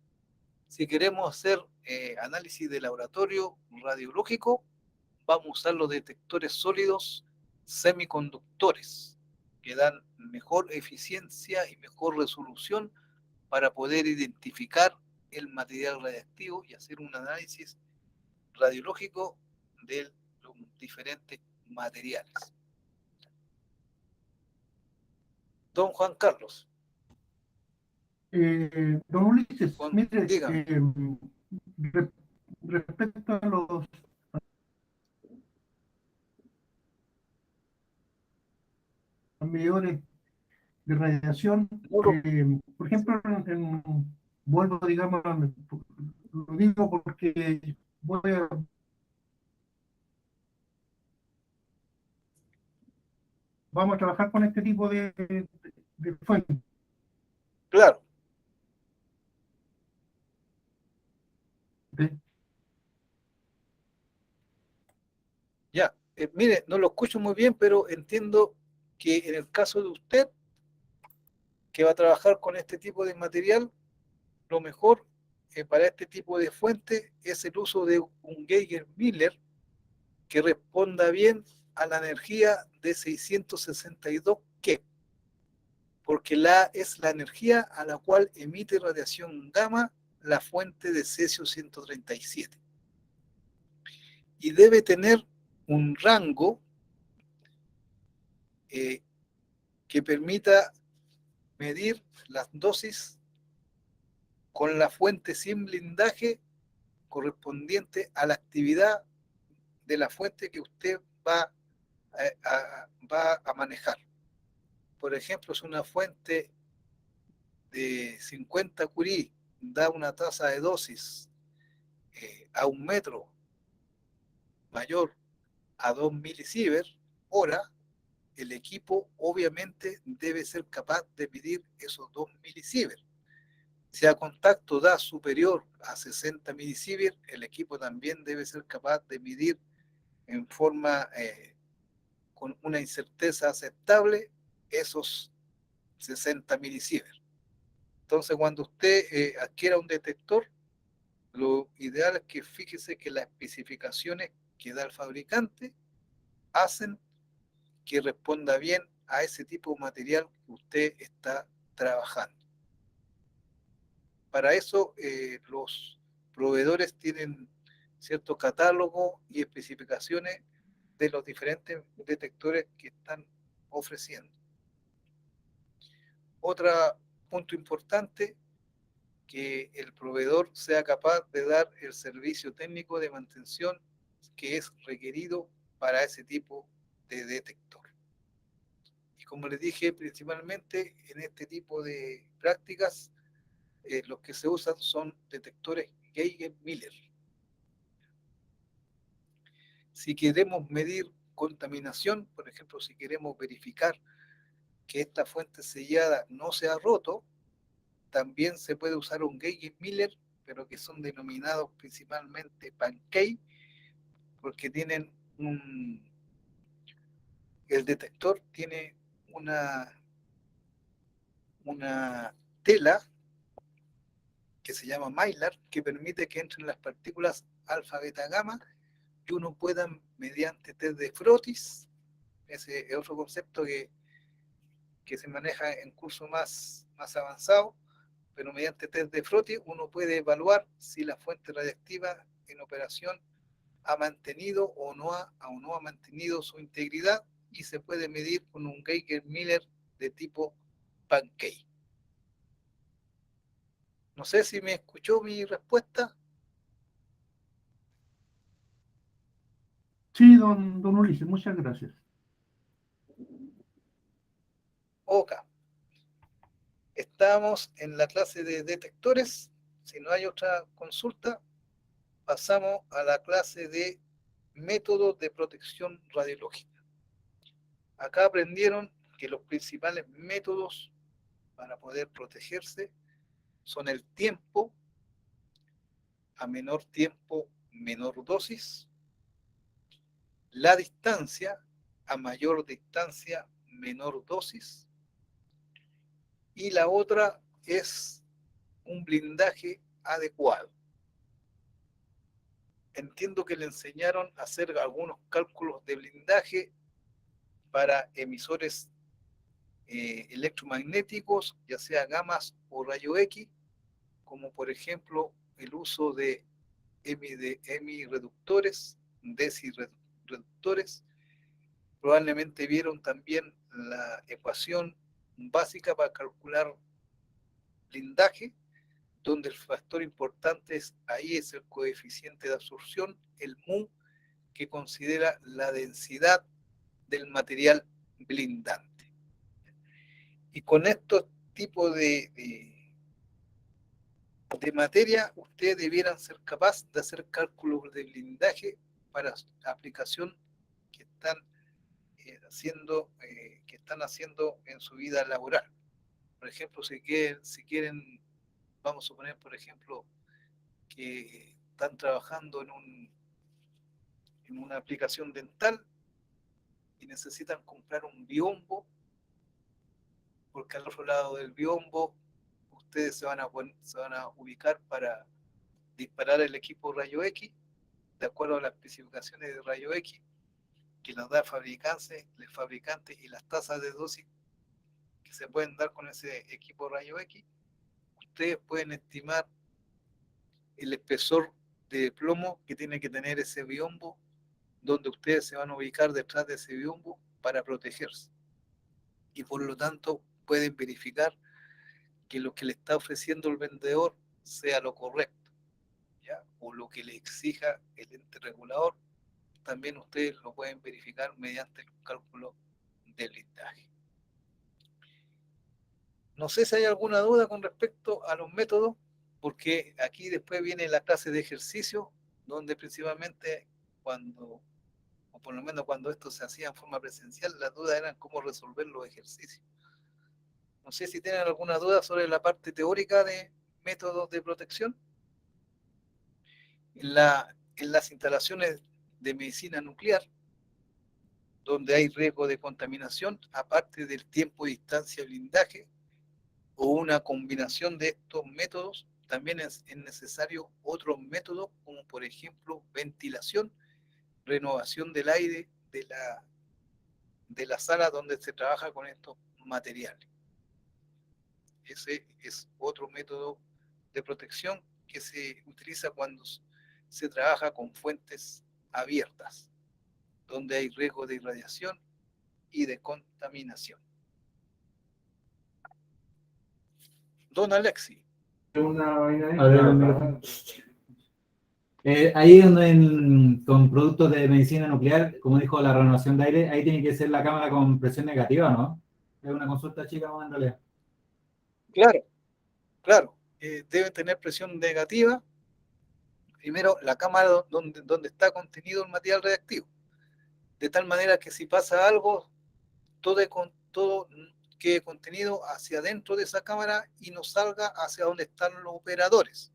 Si queremos hacer análisis de laboratorio radiológico, vamos a usar los detectores sólidos semiconductores, que dan mejor eficiencia y mejor resolución para poder identificar el material radiactivo y hacer un análisis radiológico de los diferentes materiales. Don Juan Carlos. Don Ulises, Juan, mire, dígame. Respecto a los medidores de radiación, por ejemplo, vuelvo, digamos, lo digo porque vamos a trabajar con este tipo de fuentes. Claro. ¿Sí? Ya, mire, no lo escucho muy bien, pero entiendo que en el caso de usted, que va a trabajar con este tipo de material, lo mejor para este tipo de fuente es el uso de un Geiger-Miller que responda bien a la energía de 662 keV, porque es la energía a la cual emite radiación gamma la fuente de cesio 137. Y debe tener un rango que permita medir las dosis con la fuente sin blindaje correspondiente a la actividad de la fuente que usted va a manejar. Por ejemplo, si una fuente de 50 curie da una tasa de dosis a 1 metro mayor a 2 milisieverts hora, el equipo obviamente debe ser capaz de medir esos 2 milisieverts. Si a contacto da superior a 60 milisieverts, el equipo también debe ser capaz de medir en forma con una incerteza aceptable esos 60 milisieverts. Entonces, cuando usted adquiera un detector, lo ideal es que fíjese que las especificaciones que da el fabricante hacen que responda bien a ese tipo de material que usted está trabajando. Para eso, los proveedores tienen cierto catálogo y especificaciones de los diferentes detectores que están ofreciendo. Otro punto importante, que el proveedor sea capaz de dar el servicio técnico de mantención que es requerido para ese tipo de detector. Y como les dije, principalmente en este tipo de prácticas, los que se usan son detectores Geiger-Miller. Si queremos medir contaminación, por ejemplo, si queremos verificar que esta fuente sellada no se ha roto, también se puede usar un Geiger-Miller, pero que son denominados principalmente Pancake, porque tienen el detector tiene una tela que se llama Mylar, que permite que entren las partículas alfa, beta, gamma, y uno pueda, mediante test de Frotis, ese es otro concepto que se maneja en curso más avanzado, pero mediante test de Frotis uno puede evaluar si la fuente radiactiva en operación ha mantenido o no ha mantenido su integridad, y se puede medir con un Geiger-Miller de tipo Pancake. No sé si me escuchó mi respuesta. Sí, don Ulises, muchas gracias. Ok. Estamos en la clase de detectores. Si no hay otra consulta, pasamos a la clase de métodos de protección radiológica. Acá aprendieron que los principales métodos para poder protegerse son el tiempo, a menor tiempo, menor dosis, la distancia, a mayor distancia, menor dosis, y la otra es un blindaje adecuado. Entiendo que le enseñaron a hacer algunos cálculos de blindaje para emisores electromagnéticos, ya sea gamas o rayo X, como por ejemplo el uso de EMI reductores, DESI reductores. Probablemente vieron también la ecuación básica para calcular blindaje, donde el factor importante ahí es el coeficiente de absorción, el mu, que considera la densidad del material blindante. Y con estos tipos de materia, ustedes debieran ser capaces de hacer cálculos de blindaje para aplicación que están haciendo en su vida laboral. Por ejemplo, si quieren, vamos a suponer, por ejemplo, que están trabajando en una aplicación dental y necesitan comprar un biombo, porque al otro lado del biombo ustedes se van a ubicar para disparar el equipo rayo X, de acuerdo a las especificaciones de rayo X que las da el fabricante y las tasas de dosis que se pueden dar con ese equipo rayo X. Ustedes pueden estimar el espesor de plomo que tiene que tener ese biombo, donde ustedes se van a ubicar detrás de ese biombo para protegerse. Y por lo tanto pueden verificar que lo que le está ofreciendo el vendedor sea lo correcto, ¿ya? O lo que le exija el ente regulador, también ustedes lo pueden verificar mediante el cálculo del blindaje. No sé si hay alguna duda con respecto a los métodos, porque aquí después viene la clase de ejercicio, donde principalmente o por lo menos cuando esto se hacía en forma presencial, las dudas eran cómo resolver los ejercicios. No sé si tienen alguna duda sobre la parte teórica de métodos de protección. En las instalaciones de medicina nuclear, donde hay riesgo de contaminación, aparte del tiempo, distancia, blindaje, o una combinación de estos métodos, también es necesario otros métodos, como por ejemplo ventilación, renovación del aire de la sala donde se trabaja con estos materiales. Ese es otro método de protección que se utiliza cuando se trabaja con fuentes abiertas, donde hay riesgo de irradiación y de contaminación. Don Alexi. Ahí con productos de medicina nuclear, como dijo la renovación de aire, ahí tiene que ser la cámara con presión negativa, ¿no? Es una consulta chica, en realidad. Claro. Debe tener presión negativa. Primero, la cámara donde está contenido el material reactivo. De tal manera que si pasa algo, todo quede contenido hacia adentro de esa cámara y no salga hacia donde están los operadores.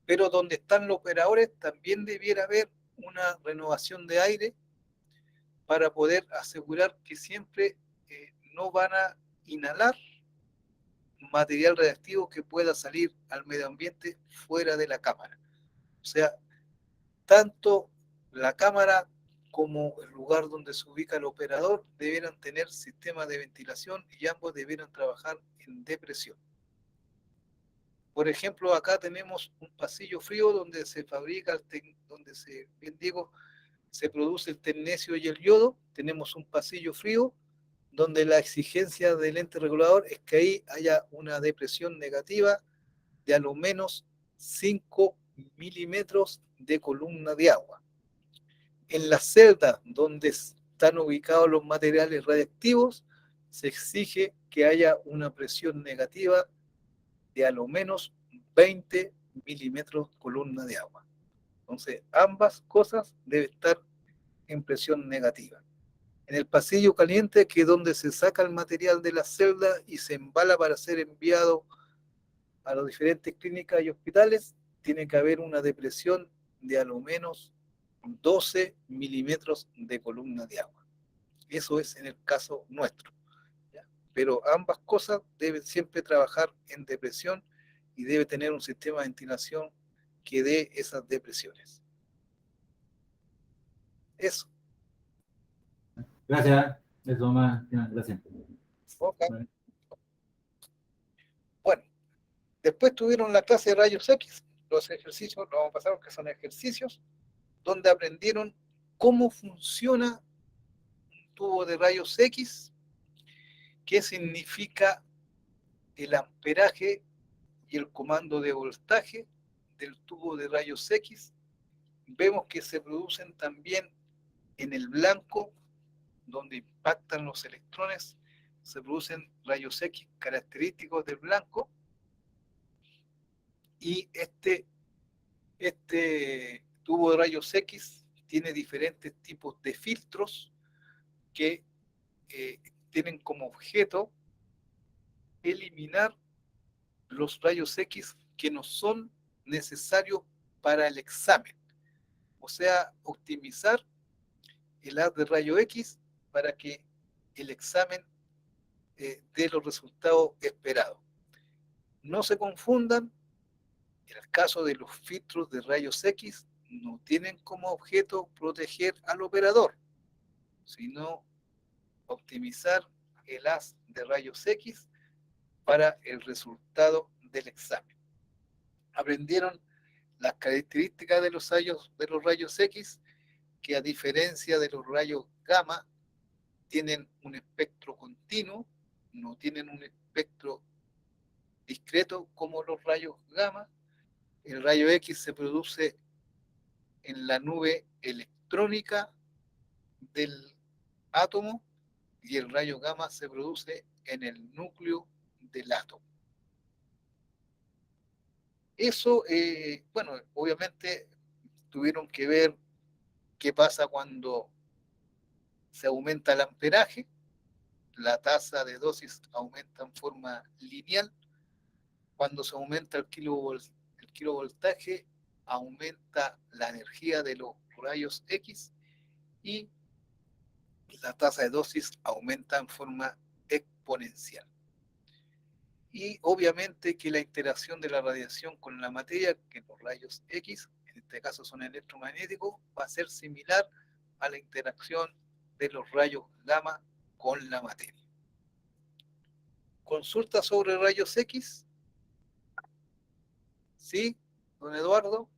Pero donde están los operadores también debiera haber una renovación de aire para poder asegurar que siempre no van a inhalar material reactivo que pueda salir al medio ambiente fuera de la cámara. O sea, tanto la cámara como el lugar donde se ubica el operador debieran tener sistemas de ventilación y ambos debieran trabajar en depresión. Por ejemplo, acá tenemos un pasillo frío donde se fabrica, se produce el tecnecio y el yodo. Tenemos un pasillo frío donde la exigencia del ente regulador es que ahí haya una depresión negativa de a lo menos 5 milímetros de columna de agua. En las celdas donde están ubicados los materiales radiactivos, se exige que haya una presión negativa de a lo menos 20 milímetros columna de agua. Entonces, ambas cosas deben estar en presión negativa. En el pasillo caliente, que es donde se saca el material de la celda y se embala para ser enviado a las diferentes clínicas y hospitales, tiene que haber una depresión de a lo menos 12 milímetros de columna de agua. Eso es en el caso nuestro. ¿Ya? Pero ambas cosas deben siempre trabajar en depresión y debe tener un sistema de ventilación que dé esas depresiones. Eso. Gracias. Eso más. Gracias. Ok. Bueno, después tuvieron la clase de rayos X, los ejercicios, lo vamos a pasar que son ejercicios, donde aprendieron cómo funciona un tubo de rayos X, qué significa el amperaje y el comando de voltaje del tubo de rayos X. Vemos que se producen también en el blanco, donde impactan los electrones, se producen rayos X característicos del blanco, y este tubo de rayos X tiene diferentes tipos de filtros que tienen como objeto eliminar los rayos X que no son necesarios para el examen, o sea, optimizar el haz de rayo X para que el examen dé los resultados esperados. No se confundan, en el caso de los filtros de rayos X, no tienen como objeto proteger al operador, sino optimizar el haz de rayos X para el resultado del examen. Aprendieron las características de los rayos X, que a diferencia de los rayos gamma, tienen un espectro continuo, no tienen un espectro discreto como los rayos gamma. El rayo X se produce en la nube electrónica del átomo y el rayo gamma se produce en el núcleo del átomo. Eso, bueno, obviamente tuvieron que ver qué pasa cuando se aumenta el amperaje, la tasa de dosis aumenta en forma lineal. Cuando se aumenta el kilovoltaje, aumenta la energía de los rayos X y la tasa de dosis aumenta en forma exponencial. Y obviamente que la interacción de la radiación con la materia, que los rayos X, en este caso son electromagnéticos, va a ser similar a la interacción de los rayos gamma con la materia. ¿Consulta sobre rayos X? ¿Sí, don Eduardo?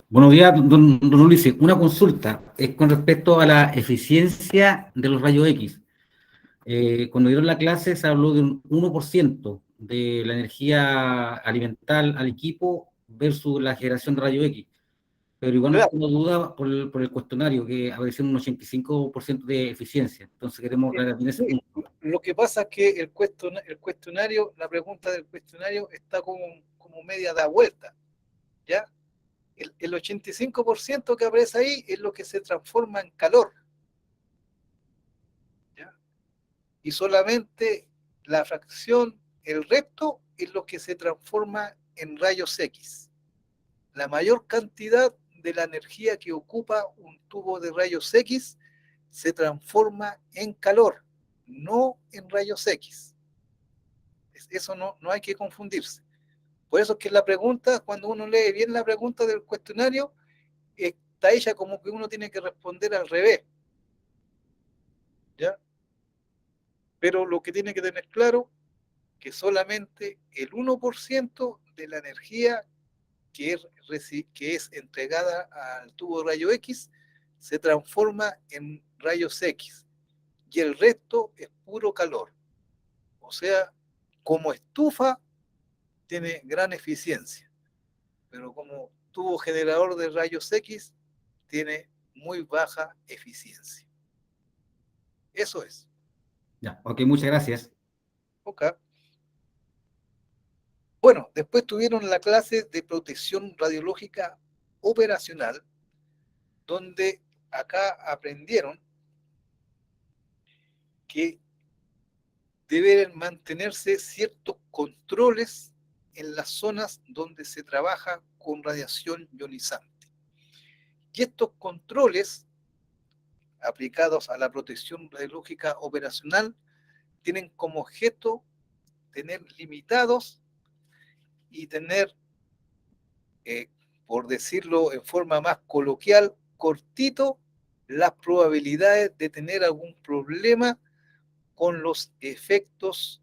Buenos días, don Ulises. Una consulta es con respecto a la eficiencia de los rayos X. Cuando dieron la clase se habló de un 1% de la energía alimentar al equipo versus la generación de rayos X. Pero igual no tengo duda por el cuestionario, que apareció un 85% de eficiencia. Entonces queremos aclarar ese punto. Lo que pasa es que el cuestionario, la pregunta del cuestionario está como media da vuelta, ¿ya? El 85% que aparece ahí es lo que se transforma en calor, ¿ya? Y solamente la fracción, el resto, es lo que se transforma en rayos X. La mayor cantidad de la energía que ocupa un tubo de rayos X se transforma en calor, no en rayos X. Eso no hay que confundirse. Por eso es que la pregunta, cuando uno lee bien la pregunta del cuestionario, está hecha como que uno tiene que responder al revés, ¿ya? Pero lo que tiene que tener claro, que solamente el 1% de la energía que es entregada al tubo de rayo X se transforma en rayos X y el resto es puro calor. O sea, como estufa tiene gran eficiencia, pero como tubo generador de rayos X tiene muy baja eficiencia. Eso es. Ya, ok, muchas gracias. Ok. Bueno, después tuvieron la clase de protección radiológica operacional, donde acá aprendieron que deben mantenerse ciertos controles en las zonas donde se trabaja con radiación ionizante. Y estos controles aplicados a la protección radiológica operacional tienen como objeto tener limitados y tener, por decirlo en forma más coloquial, cortito, las probabilidades de tener algún problema con los efectos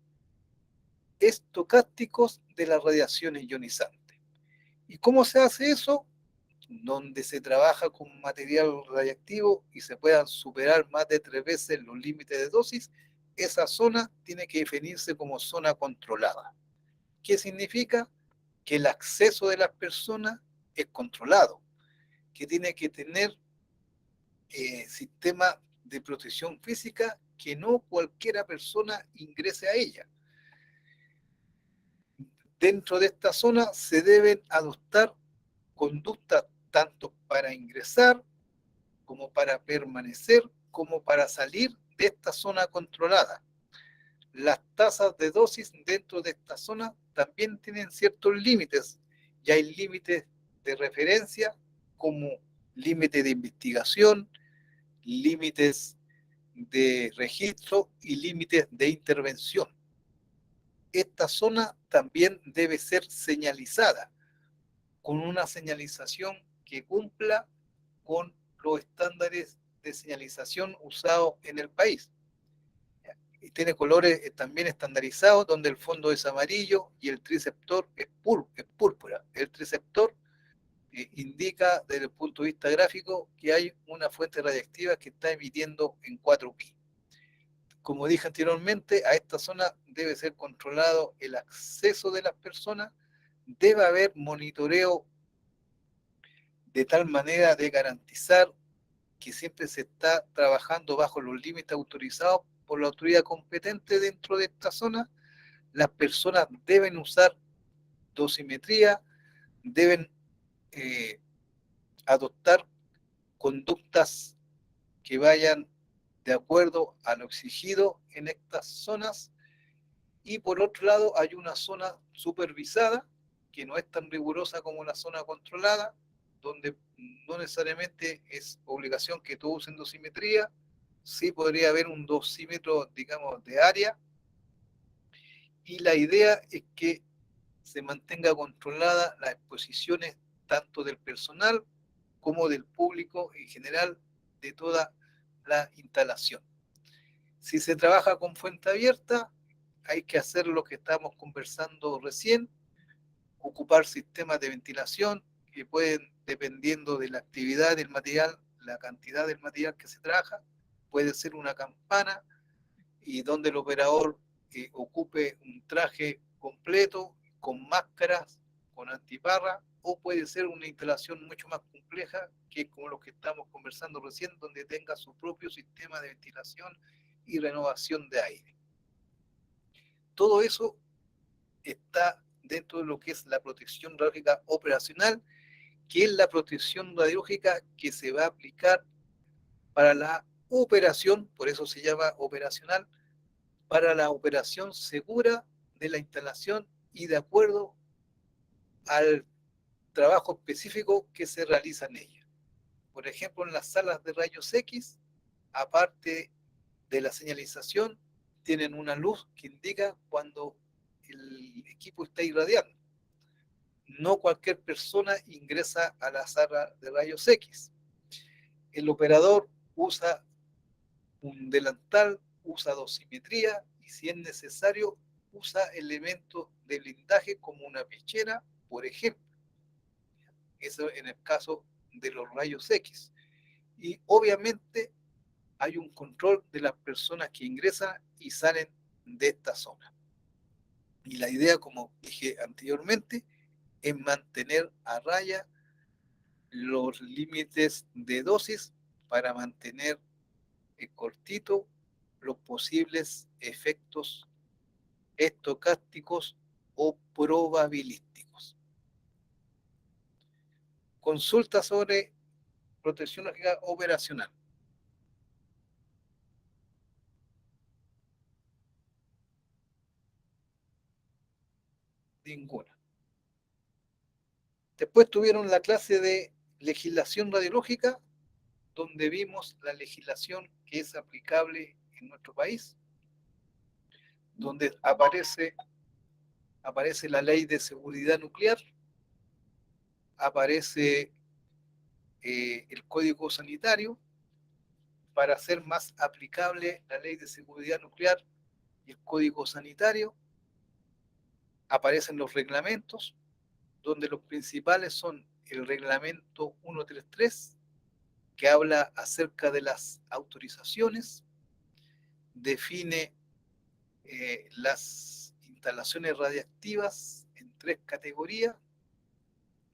estocásticos de las radiaciones ionizantes. ¿Y cómo se hace eso? Donde se trabaja con material radiactivo y se puedan superar más de 3 veces los límites de dosis, esa zona tiene que definirse como zona controlada. ¿Qué significa? Que el acceso de las personas es controlado, que tiene que tener sistema de protección física, que no cualquiera persona ingrese a ella. Dentro de esta zona se deben adoptar conductas tanto para ingresar, como para permanecer, como para salir de esta zona controlada. Las tasas de dosis dentro de esta zona también tienen ciertos límites, y hay límites de referencia como límite de investigación, límites de registro y límites de intervención. Esta zona también debe ser señalizada con una señalización que cumpla con los estándares de señalización usados en el país. Y tiene colores también estandarizados, donde el fondo es amarillo y el triceptor es púrpura. El triceptor indica desde el punto de vista gráfico que hay una fuente radiactiva que está emitiendo en 4pi. Como dije anteriormente, a esta zona debe ser controlado el acceso de las personas, debe haber monitoreo de tal manera de garantizar que siempre se está trabajando bajo los límites autorizados por la autoridad competente dentro de esta zona. Las personas deben usar dosimetría, deben adoptar conductas que vayan de acuerdo a lo exigido en estas zonas. Y por otro lado hay una zona supervisada que no es tan rigurosa como la zona controlada, donde no necesariamente es obligación que todos usen dosimetría. Sí podría haber un dosímetro, digamos, de área, y la idea es que se mantenga controlada las exposiciones tanto del personal como del público en general de toda la instalación. Si se trabaja con fuente abierta, hay que hacer lo que estamos conversando recién, ocupar sistemas de ventilación que pueden, dependiendo de la actividad del material, la cantidad del material que se trabaja, puede ser una campana y donde el operador ocupe un traje completo, con máscaras, con antiparra, o puede ser una instalación mucho más compleja, que es como lo que estamos conversando recién, donde tenga su propio sistema de ventilación y renovación de aire. Todo eso está dentro de lo que es la protección radiológica operacional, que es la protección radiológica que se va a aplicar para la operación, por eso se llama operacional, para la operación segura de la instalación y de acuerdo al trabajo específico que se realiza en ella. Por ejemplo, en las salas de rayos X, aparte de la señalización, tienen una luz que indica cuando el equipo está irradiando. No cualquier persona ingresa a la sala de rayos X. El operador usa un delantal, usa dosimetría y si es necesario usa elementos de blindaje como una pechera, por ejemplo. Eso en el caso de los rayos X. Y obviamente hay un control de las personas que ingresan y salen de esta zona. Y la idea, como dije anteriormente, es mantener a raya los límites de dosis para mantener cortito los posibles efectos estocásticos o probabilísticos. Consulta sobre protección radiológica operacional. Ninguna. Después tuvieron la clase de legislación radiológica, donde vimos la legislación que es aplicable en nuestro país, donde aparece la ley de seguridad nuclear, aparece el código sanitario, para hacer más aplicable la Ley de Seguridad Nuclear y el Código Sanitario, aparecen los reglamentos, donde los principales son el reglamento 133, que habla acerca de las autorizaciones, define las instalaciones radiactivas en 3 categorías,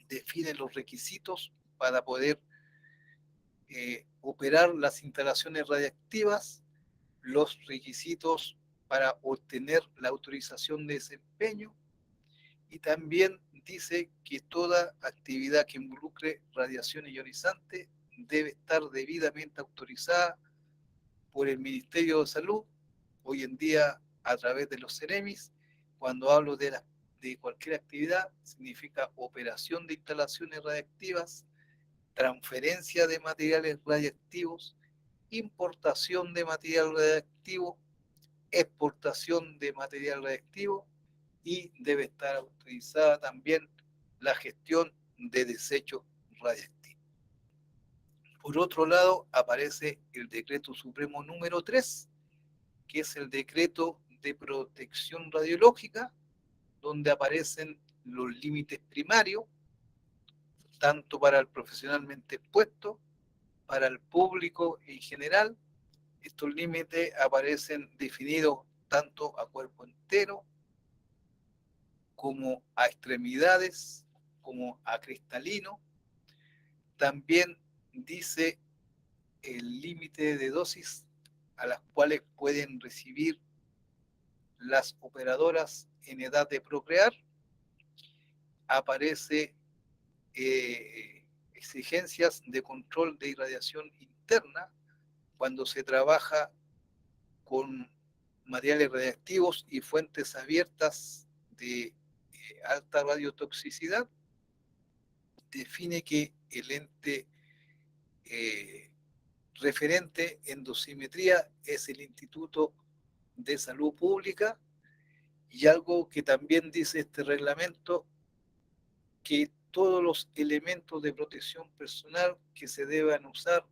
define los requisitos para poder operar las instalaciones radiactivas, los requisitos para obtener la autorización de desempeño, y también dice que toda actividad que involucre radiación ionizante debe estar debidamente autorizada por el Ministerio de Salud, hoy en día a través de los CEREMIS. Cuando hablo de cualquier actividad, significa operación de instalaciones radiactivas, transferencia de materiales radiactivos, importación de material radiactivo, exportación de material radiactivo, y debe estar autorizada también la gestión de desechos radiactivos. Por otro lado, aparece el Decreto Supremo número 3, que es el decreto de protección radiológica, donde aparecen los límites primarios, tanto para el profesionalmente expuesto, para el público en general. Estos límites aparecen definidos tanto a cuerpo entero, como a extremidades, como a cristalino. También dice el límite de dosis a las cuales pueden recibir las operadoras en edad de procrear. Aparece exigencias de control de irradiación interna cuando se trabaja con materiales radiactivos y fuentes abiertas de alta radiotoxicidad. Define que el ente referente en dosimetría es el Instituto de Salud Pública, y algo que también dice este reglamento, que todos los elementos de protección personal que se deban usar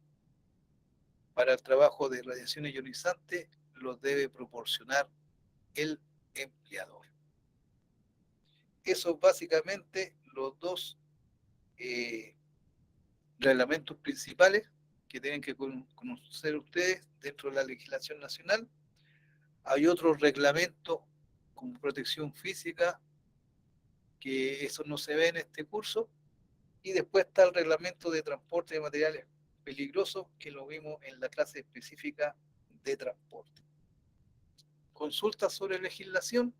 para el trabajo de radiación ionizante los debe proporcionar el empleador. Esos básicamente los dos reglamentos principales que tienen que conocer ustedes dentro de la legislación nacional. Hay otros reglamentos como protección física, que eso no se ve en este curso, y después está el reglamento de transporte de materiales peligrosos, que lo vimos en la clase específica de transporte. ¿Consultas sobre legislación?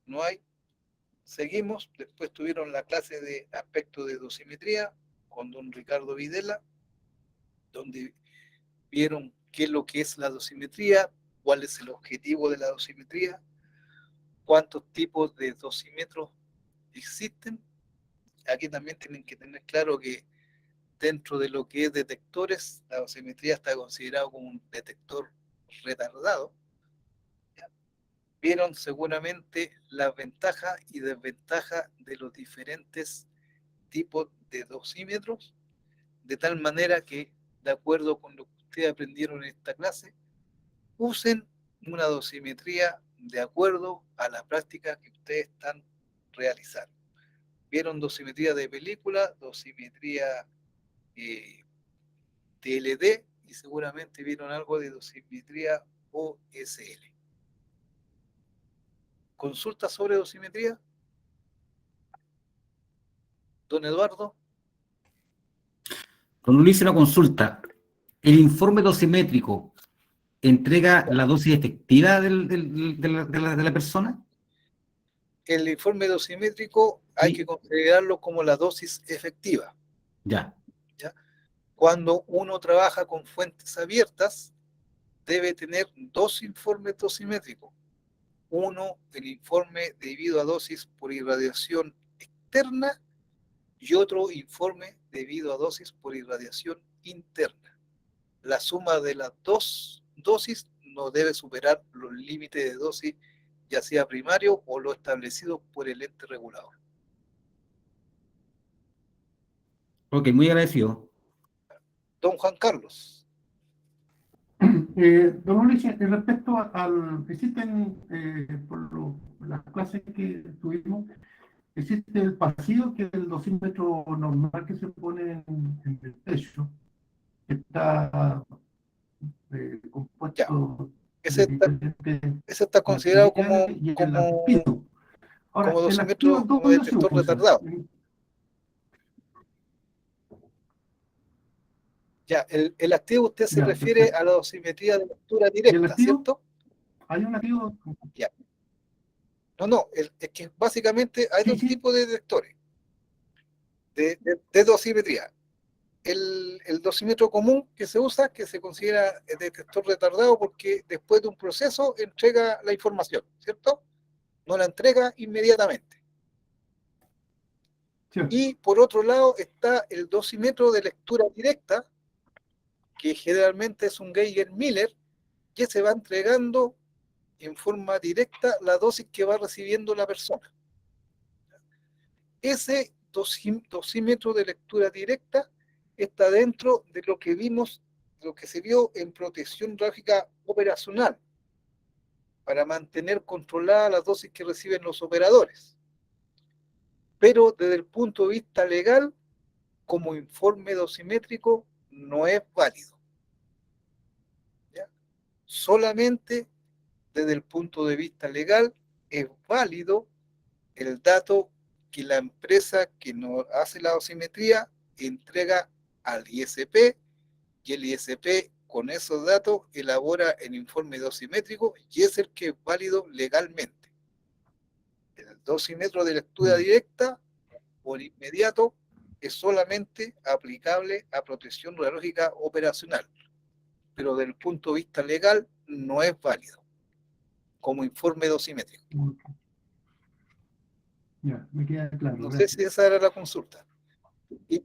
No hay. Seguimos. Después tuvieron la clase de aspectos de dosimetría con don Ricardo Videla, donde vieron qué es lo que es la dosimetría, cuál es el objetivo de la dosimetría, cuántos tipos de dosímetros existen. Aquí también tienen que tener claro que dentro de lo que es detectores, la dosimetría está considerado como un detector retardado. Vieron seguramente las ventajas y desventajas de los diferentes tipos de dosímetros, de tal manera que, de acuerdo con lo que ustedes aprendieron en esta clase, usen una dosimetría de acuerdo a la práctica que ustedes están realizando. Vieron dosimetría de película, dosimetría TLD, y seguramente vieron algo de dosimetría OSL. ¿Consulta sobre dosimetría? Don Eduardo. Don Luis, una consulta. ¿El informe dosimétrico entrega la dosis efectiva de la persona? El informe dosimétrico hay que considerarlo como la dosis efectiva. Ya. Cuando uno trabaja con fuentes abiertas, debe tener dos informes dosimétricos. Uno, el informe debido a dosis por irradiación externa, y otro informe debido a dosis por irradiación interna. La suma de las dos dosis no debe superar los límites de dosis, ya sea primario o lo establecido por el ente regulador. Ok, muy agradecido. Don Juan Carlos. Don Ulises, respecto al, existen, las clases que tuvimos, existe el pasillo, que es el dosímetro normal que se pone en el techo, que está Ya. compuesto Ese de está, diferentes ese está considerado como, materiales y el como, activo. Ahora, como el activo, dosímetro, como ¿dónde se detector usa? retardado. Ya, el activo usted se Ya, refiere perfecto. a la dosimetría de lectura ¿Y el directa, activo? ¿cierto? Hay un activo. Ya. No, es que básicamente hay Sí, dos sí. tipos de detectores de dosimetría. El dosímetro común que se usa, que se considera detector retardado porque después de un proceso entrega la información, ¿cierto? No la entrega inmediatamente. Cierto. Y por otro lado está el dosímetro de lectura directa, que generalmente es un Geiger-Miller, que se va entregando en forma directa la dosis que va recibiendo la persona. Ese dosímetro de lectura directa está dentro de lo que vimos, lo que se vio en protección radiológica operacional, para mantener controlada las dosis que reciben los operadores. Pero desde el punto de vista legal, como informe dosimétrico, no es válido. ¿Ya? Solamente desde el punto de vista legal es válido el dato que la empresa que nos hace la dosimetría entrega al ISP, y el ISP con esos datos elabora el informe dosimétrico y es el que es válido legalmente. El dosímetro de lectura directa por inmediato es solamente aplicable a protección radiológica operacional, pero desde el punto de vista legal no es válido como informe dosimétrico. Ya, me queda claro. No Gracias. sé si esa era la consulta. Y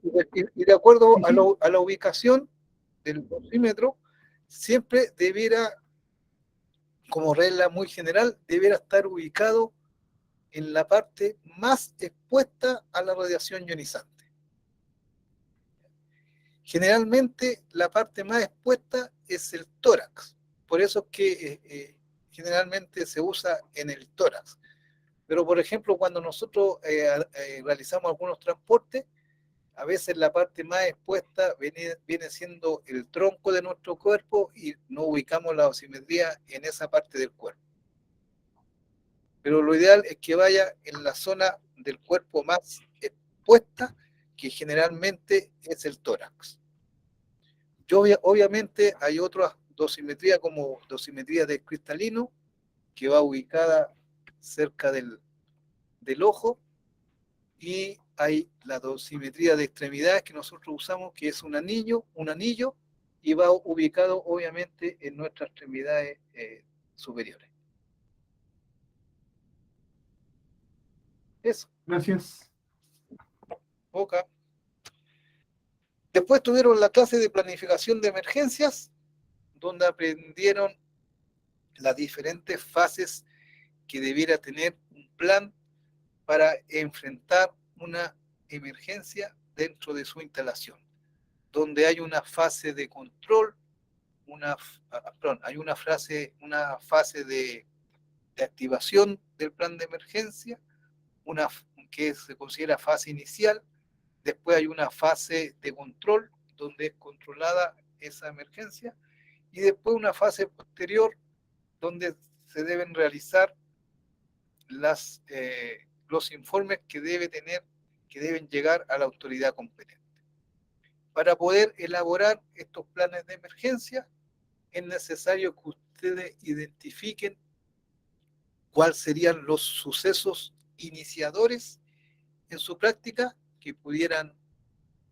de acuerdo Sí, sí. a la ubicación del dosímetro, siempre debiera, como regla muy general, debiera estar ubicado en la parte más expuesta a la radiación ionizante. Generalmente la parte más expuesta es el tórax, por eso es que generalmente se usa en el tórax. Pero por ejemplo, cuando nosotros realizamos algunos transportes, a veces la parte más expuesta viene siendo el tronco de nuestro cuerpo y no ubicamos la dosimetría en esa parte del cuerpo. Pero lo ideal es que vaya en la zona del cuerpo más expuesta, que generalmente es el tórax. Obviamente hay otras dosimetrías como dosimetría de cristalino, que va ubicada cerca del ojo, y hay la dosimetría de extremidades que nosotros usamos, que es un anillo, y va ubicado obviamente en nuestras extremidades superiores. Eso. Gracias. Boca. Después tuvieron la clase de planificación de emergencias, donde aprendieron las diferentes fases que debiera tener un plan para enfrentar una emergencia dentro de su instalación, donde hay una fase de control, hay una fase de activación del plan de emergencia, una que se considera fase inicial. Después hay una fase de control, donde es controlada esa emergencia, y después una fase posterior, donde se deben realizar los informes que deben llegar a la autoridad competente. Para poder elaborar estos planes de emergencia, es necesario que ustedes identifiquen cuáles serían los sucesos iniciadores en su práctica que pudieran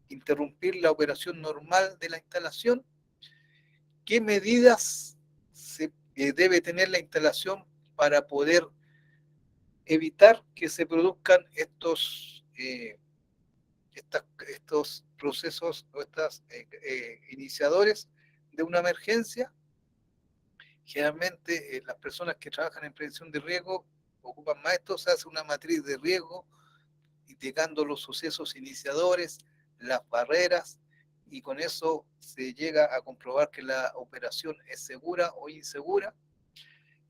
interrumpir la operación normal de la instalación, qué medidas debe tener la instalación para poder evitar que se produzcan estos procesos o estos iniciadores de una emergencia. Generalmente las personas que trabajan en prevención de riesgo ocupan más esto, se hace una matriz de riesgo, indicando los sucesos iniciadores, las barreras, y con eso se llega a comprobar que la operación es segura o insegura.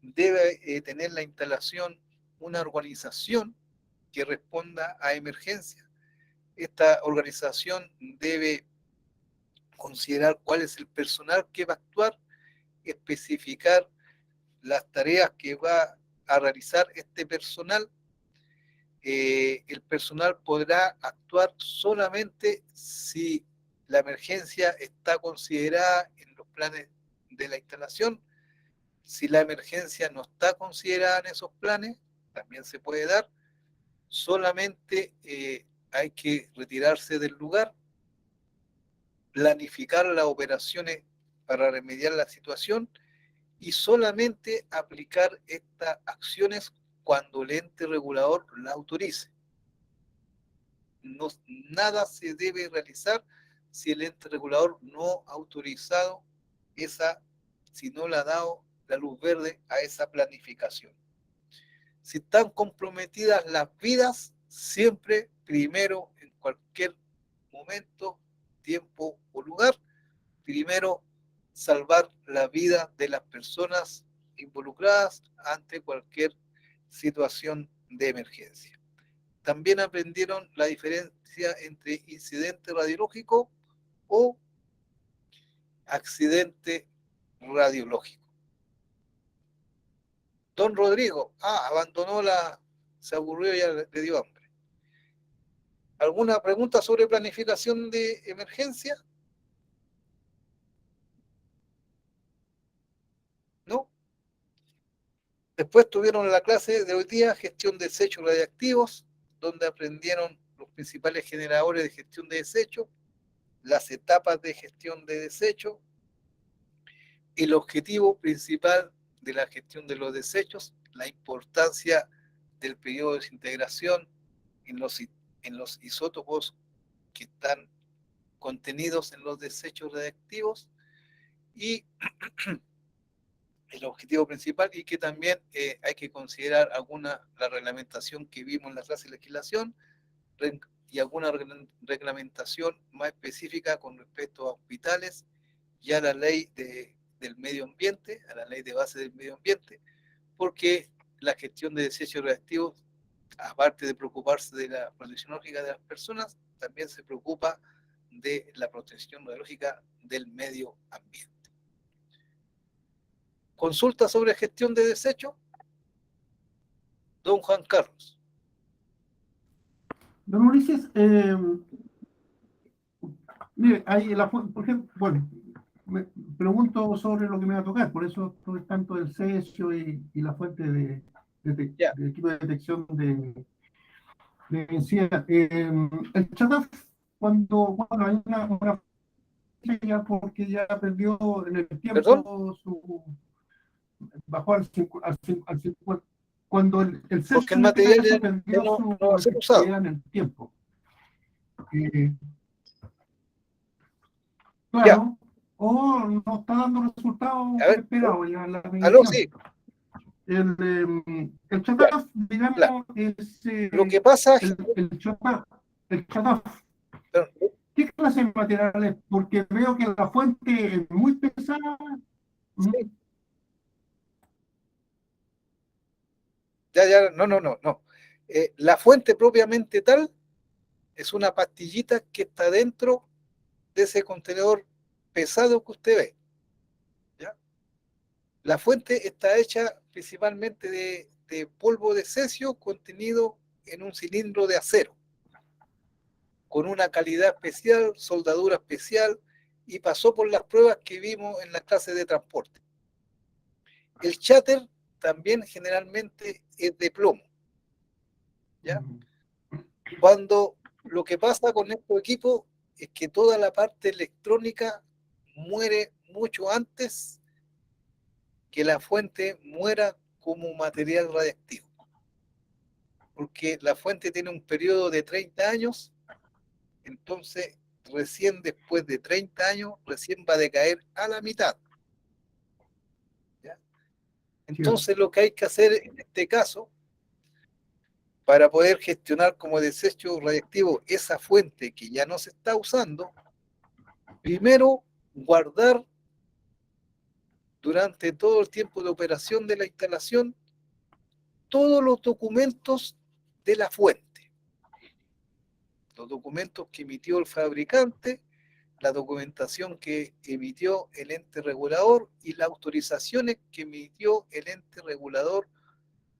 Debe tener la instalación una organización que responda a emergencias. Esta organización debe considerar cuál es el personal que va a actuar, especificar las tareas que va a realizar este personal. El personal podrá actuar solamente si la emergencia está considerada en los planes de la instalación. Si la emergencia no está considerada en esos planes, también se puede dar. Solamente hay que retirarse del lugar, planificar las operaciones para remediar la situación y solamente aplicar estas acciones cuando el ente regulador la autorice. No, nada se debe realizar si el ente regulador no ha autorizado si no le ha dado la luz verde a esa planificación. Si están comprometidas las vidas, siempre primero, en cualquier momento, tiempo o lugar, primero salvar la vida de las personas involucradas ante cualquier situación de emergencia. También aprendieron la diferencia entre incidente radiológico o accidente radiológico. Don Rodrigo, abandonó se aburrió y ya le dio hambre. ¿Alguna pregunta sobre planificación de emergencia? ¿No? Después tuvieron la clase de hoy día, gestión de desechos radiactivos, donde aprendieron los principales generadores de gestión de desechos, las etapas de gestión de desechos, el objetivo principal de la gestión de los desechos, la importancia del periodo de desintegración en los isótopos que están contenidos en los desechos radiactivos y el objetivo principal, y que también hay que considerar la reglamentación que vimos en la clase de legislación y alguna reglamentación más específica con respecto a hospitales y a la ley del medio ambiente, a la ley de base del medio ambiente, porque la gestión de desechos radiactivos, aparte de preocuparse de la protección lógica de las personas, también se preocupa de la protección radiológica del medio ambiente. Consulta sobre gestión de desechos. Don Juan Carlos. Don Ulises, mire, hay por ejemplo, bueno, me pregunto sobre lo que me va a tocar, por eso todo el tanto del cesio y la fuente de equipo de detección de encía. El CHATAF, cuando hay una ya porque ya perdió en el tiempo bajó al 50, cuando el cesio porque el material ya perdió no va a ser usado en el tiempo. Claro, o no está dando resultados esperados. Aló, sí. El CHATAF, digamos, claro. Es lo que pasa el CHATAF. ¿Qué clase de materiales? Porque veo que la fuente es muy pesada. Sí. No. La fuente propiamente tal es una pastillita que está dentro de ese contenedor pesado que usted ve. ¿Ya? La fuente está hecha principalmente de polvo de cesio contenido en un cilindro de acero, con una calidad especial, soldadura especial, y pasó por las pruebas que vimos en la clase de transporte. El cháter también generalmente es de plomo. ¿Ya? Cuando lo que pasa con estos equipos es que toda la parte electrónica muere mucho antes que la fuente muera como material radiactivo. Porque la fuente tiene un periodo de 30 años, entonces recién después de 30 años, recién va a decaer a la mitad. ¿Ya? Entonces lo que hay que hacer en este caso para poder gestionar como desecho radiactivo esa fuente que ya no se está usando, primero guardar durante todo el tiempo de operación de la instalación todos los documentos de la fuente, los documentos que emitió el fabricante, la documentación que emitió el ente regulador y las autorizaciones que emitió el ente regulador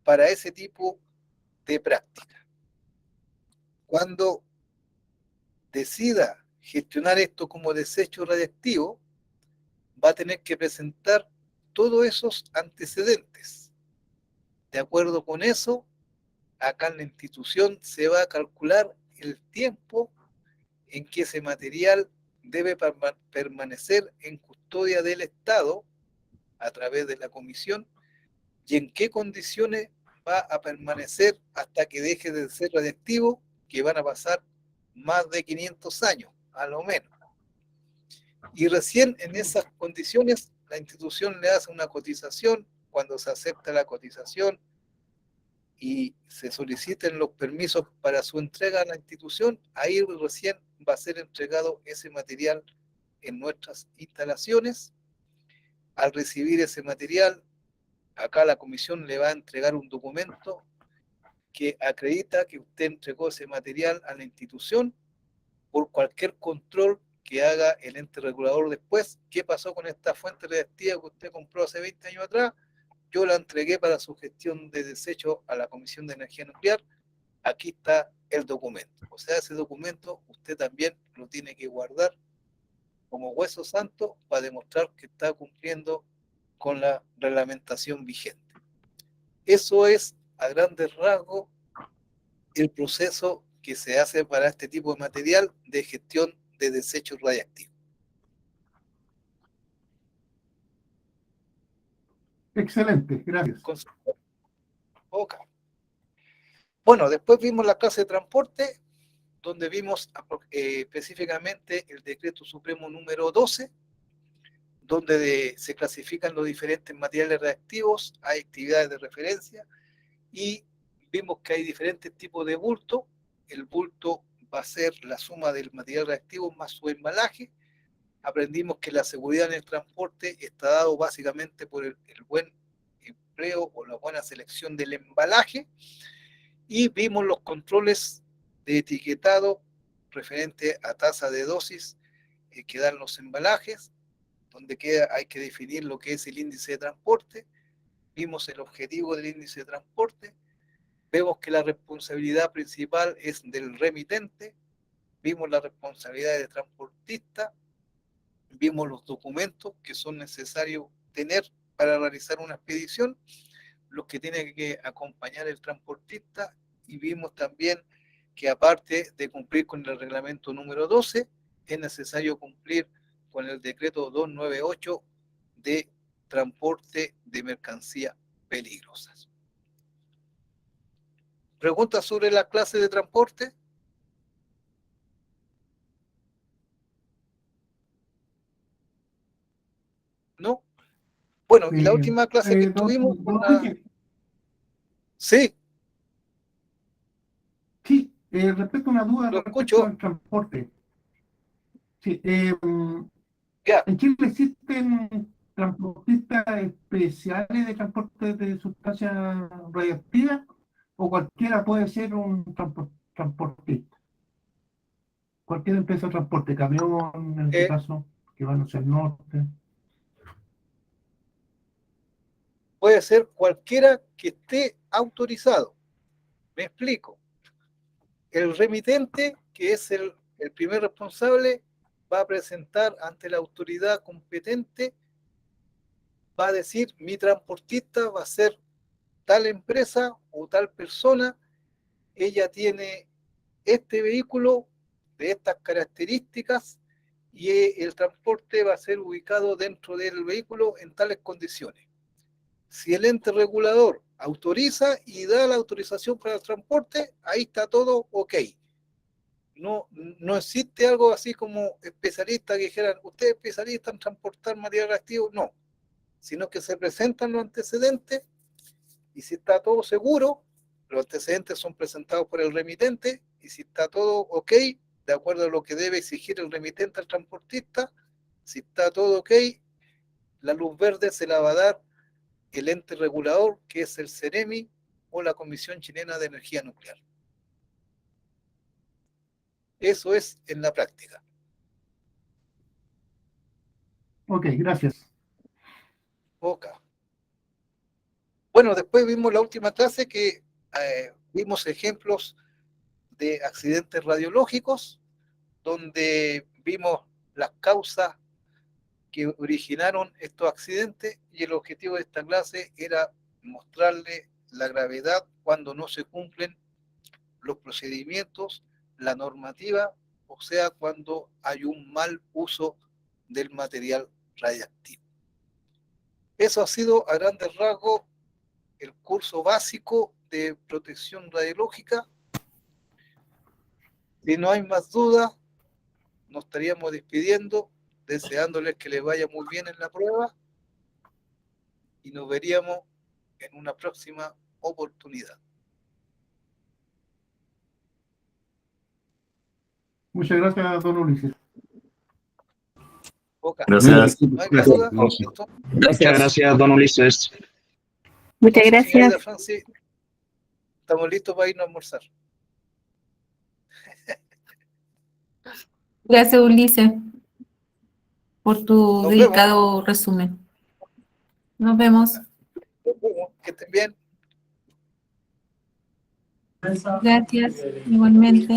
para ese tipo de práctica. Cuando decida gestionar esto como desecho radiactivo, va a tener que presentar todos esos antecedentes. De acuerdo con eso, acá en la institución se va a calcular el tiempo en que ese material debe permanecer en custodia del Estado a través de la comisión y en qué condiciones va a permanecer hasta que deje de ser radiactivo, que van a pasar más de 500 años, a lo menos. Y recién en esas condiciones la institución le hace una cotización. Cuando se acepta la cotización y se soliciten los permisos para su entrega a la institución, ahí recién va a ser entregado ese material en nuestras instalaciones. Al recibir ese material, acá la comisión le va a entregar un documento que acredita que usted entregó ese material a la institución por cualquier control que haga el ente regulador después. ¿Qué pasó con esta fuente radiactiva que usted compró hace 20 años atrás? Yo la entregué para su gestión de desecho a la Comisión de Energía Nuclear. Aquí está el documento. O sea, ese documento usted también lo tiene que guardar como hueso santo para demostrar que está cumpliendo con la reglamentación vigente. Eso es, a grandes rasgos, el proceso que se hace para este tipo de material de gestión de desechos radiactivos. Excelente, gracias. Okay. Bueno, después vimos la clase de transporte, donde vimos específicamente el decreto supremo número 12, donde se clasifican los diferentes materiales reactivos, hay actividades de referencia, y vimos que hay diferentes tipos de bulto. El bulto va a ser la suma del material reactivo más su embalaje. Aprendimos que la seguridad en el transporte está dado básicamente por el buen empleo o la buena selección del embalaje, y vimos los controles de etiquetado referente a tasa de dosis que dan los embalajes, donde hay que definir lo que es el índice de transporte. Vimos el objetivo del índice de transporte. Vemos que la responsabilidad principal es del remitente. Vimos la responsabilidad del transportista. Vimos los documentos que son necesarios tener para realizar una expedición, los que tiene que acompañar el transportista, y vimos también que aparte de cumplir con el reglamento número 12, es necesario cumplir con el decreto 298 de transporte de mercancías peligrosas. ¿Preguntas sobre la clase de transporte? ¿No? Bueno, y la última clase que tuvimos... Sí. Sí, respecto a una duda Lo respecto escucho. al transporte. Sí, en Chile existen transportistas especiales de transporte de sustancias radioactivas, o cualquiera puede ser un transportista. Cualquier empresa de transporte, camión, en este caso, que van hacia el norte. Puede ser cualquiera que esté autorizado. Me explico. El remitente, que es el primer responsable, va a presentar ante la autoridad competente, va a decir: mi transportista va a ser tal empresa o tal persona, ella tiene este vehículo de estas características y el transporte va a ser ubicado dentro del vehículo en tales condiciones. Si el ente regulador autoriza y da la autorización para el transporte, ahí está todo ok. No existe algo así como especialistas que dijeran: usted es especialista en transportar material reactivo. No, sino que se presentan los antecedentes, y si está todo seguro, Los antecedentes son presentados por el remitente y si está todo ok, de acuerdo a lo que debe exigir el remitente al transportista, si está todo ok, la luz verde se la va a dar el ente regulador, que es el CEREMI o la Comisión Chilena de Energía Nuclear. Eso es en la práctica. Ok, gracias. Ok. Bueno, después vimos la última clase que vimos ejemplos de accidentes radiológicos, donde vimos las causas que originaron estos accidentes y el objetivo de esta clase era mostrarle la gravedad cuando no se cumplen los procedimientos, la normativa, o sea, cuando hay un mal uso del material radiactivo. Eso ha sido a grandes rasgos el curso básico de protección radiológica. Si no hay más dudas, nos estaríamos despidiendo, deseándoles que les vaya muy bien en la prueba y nos veríamos en una próxima oportunidad. Muchas gracias, don Ulises. Gracias. ¿No hay más dudas? ¿Listo? Muchas gracias, don Ulises. Muchas Entonces, gracias. señorita Francis, estamos listos para irnos a almorzar. Gracias, Ulises, por tu Nos dedicado resumen. Nos vemos. Que estén bien. Gracias, igualmente.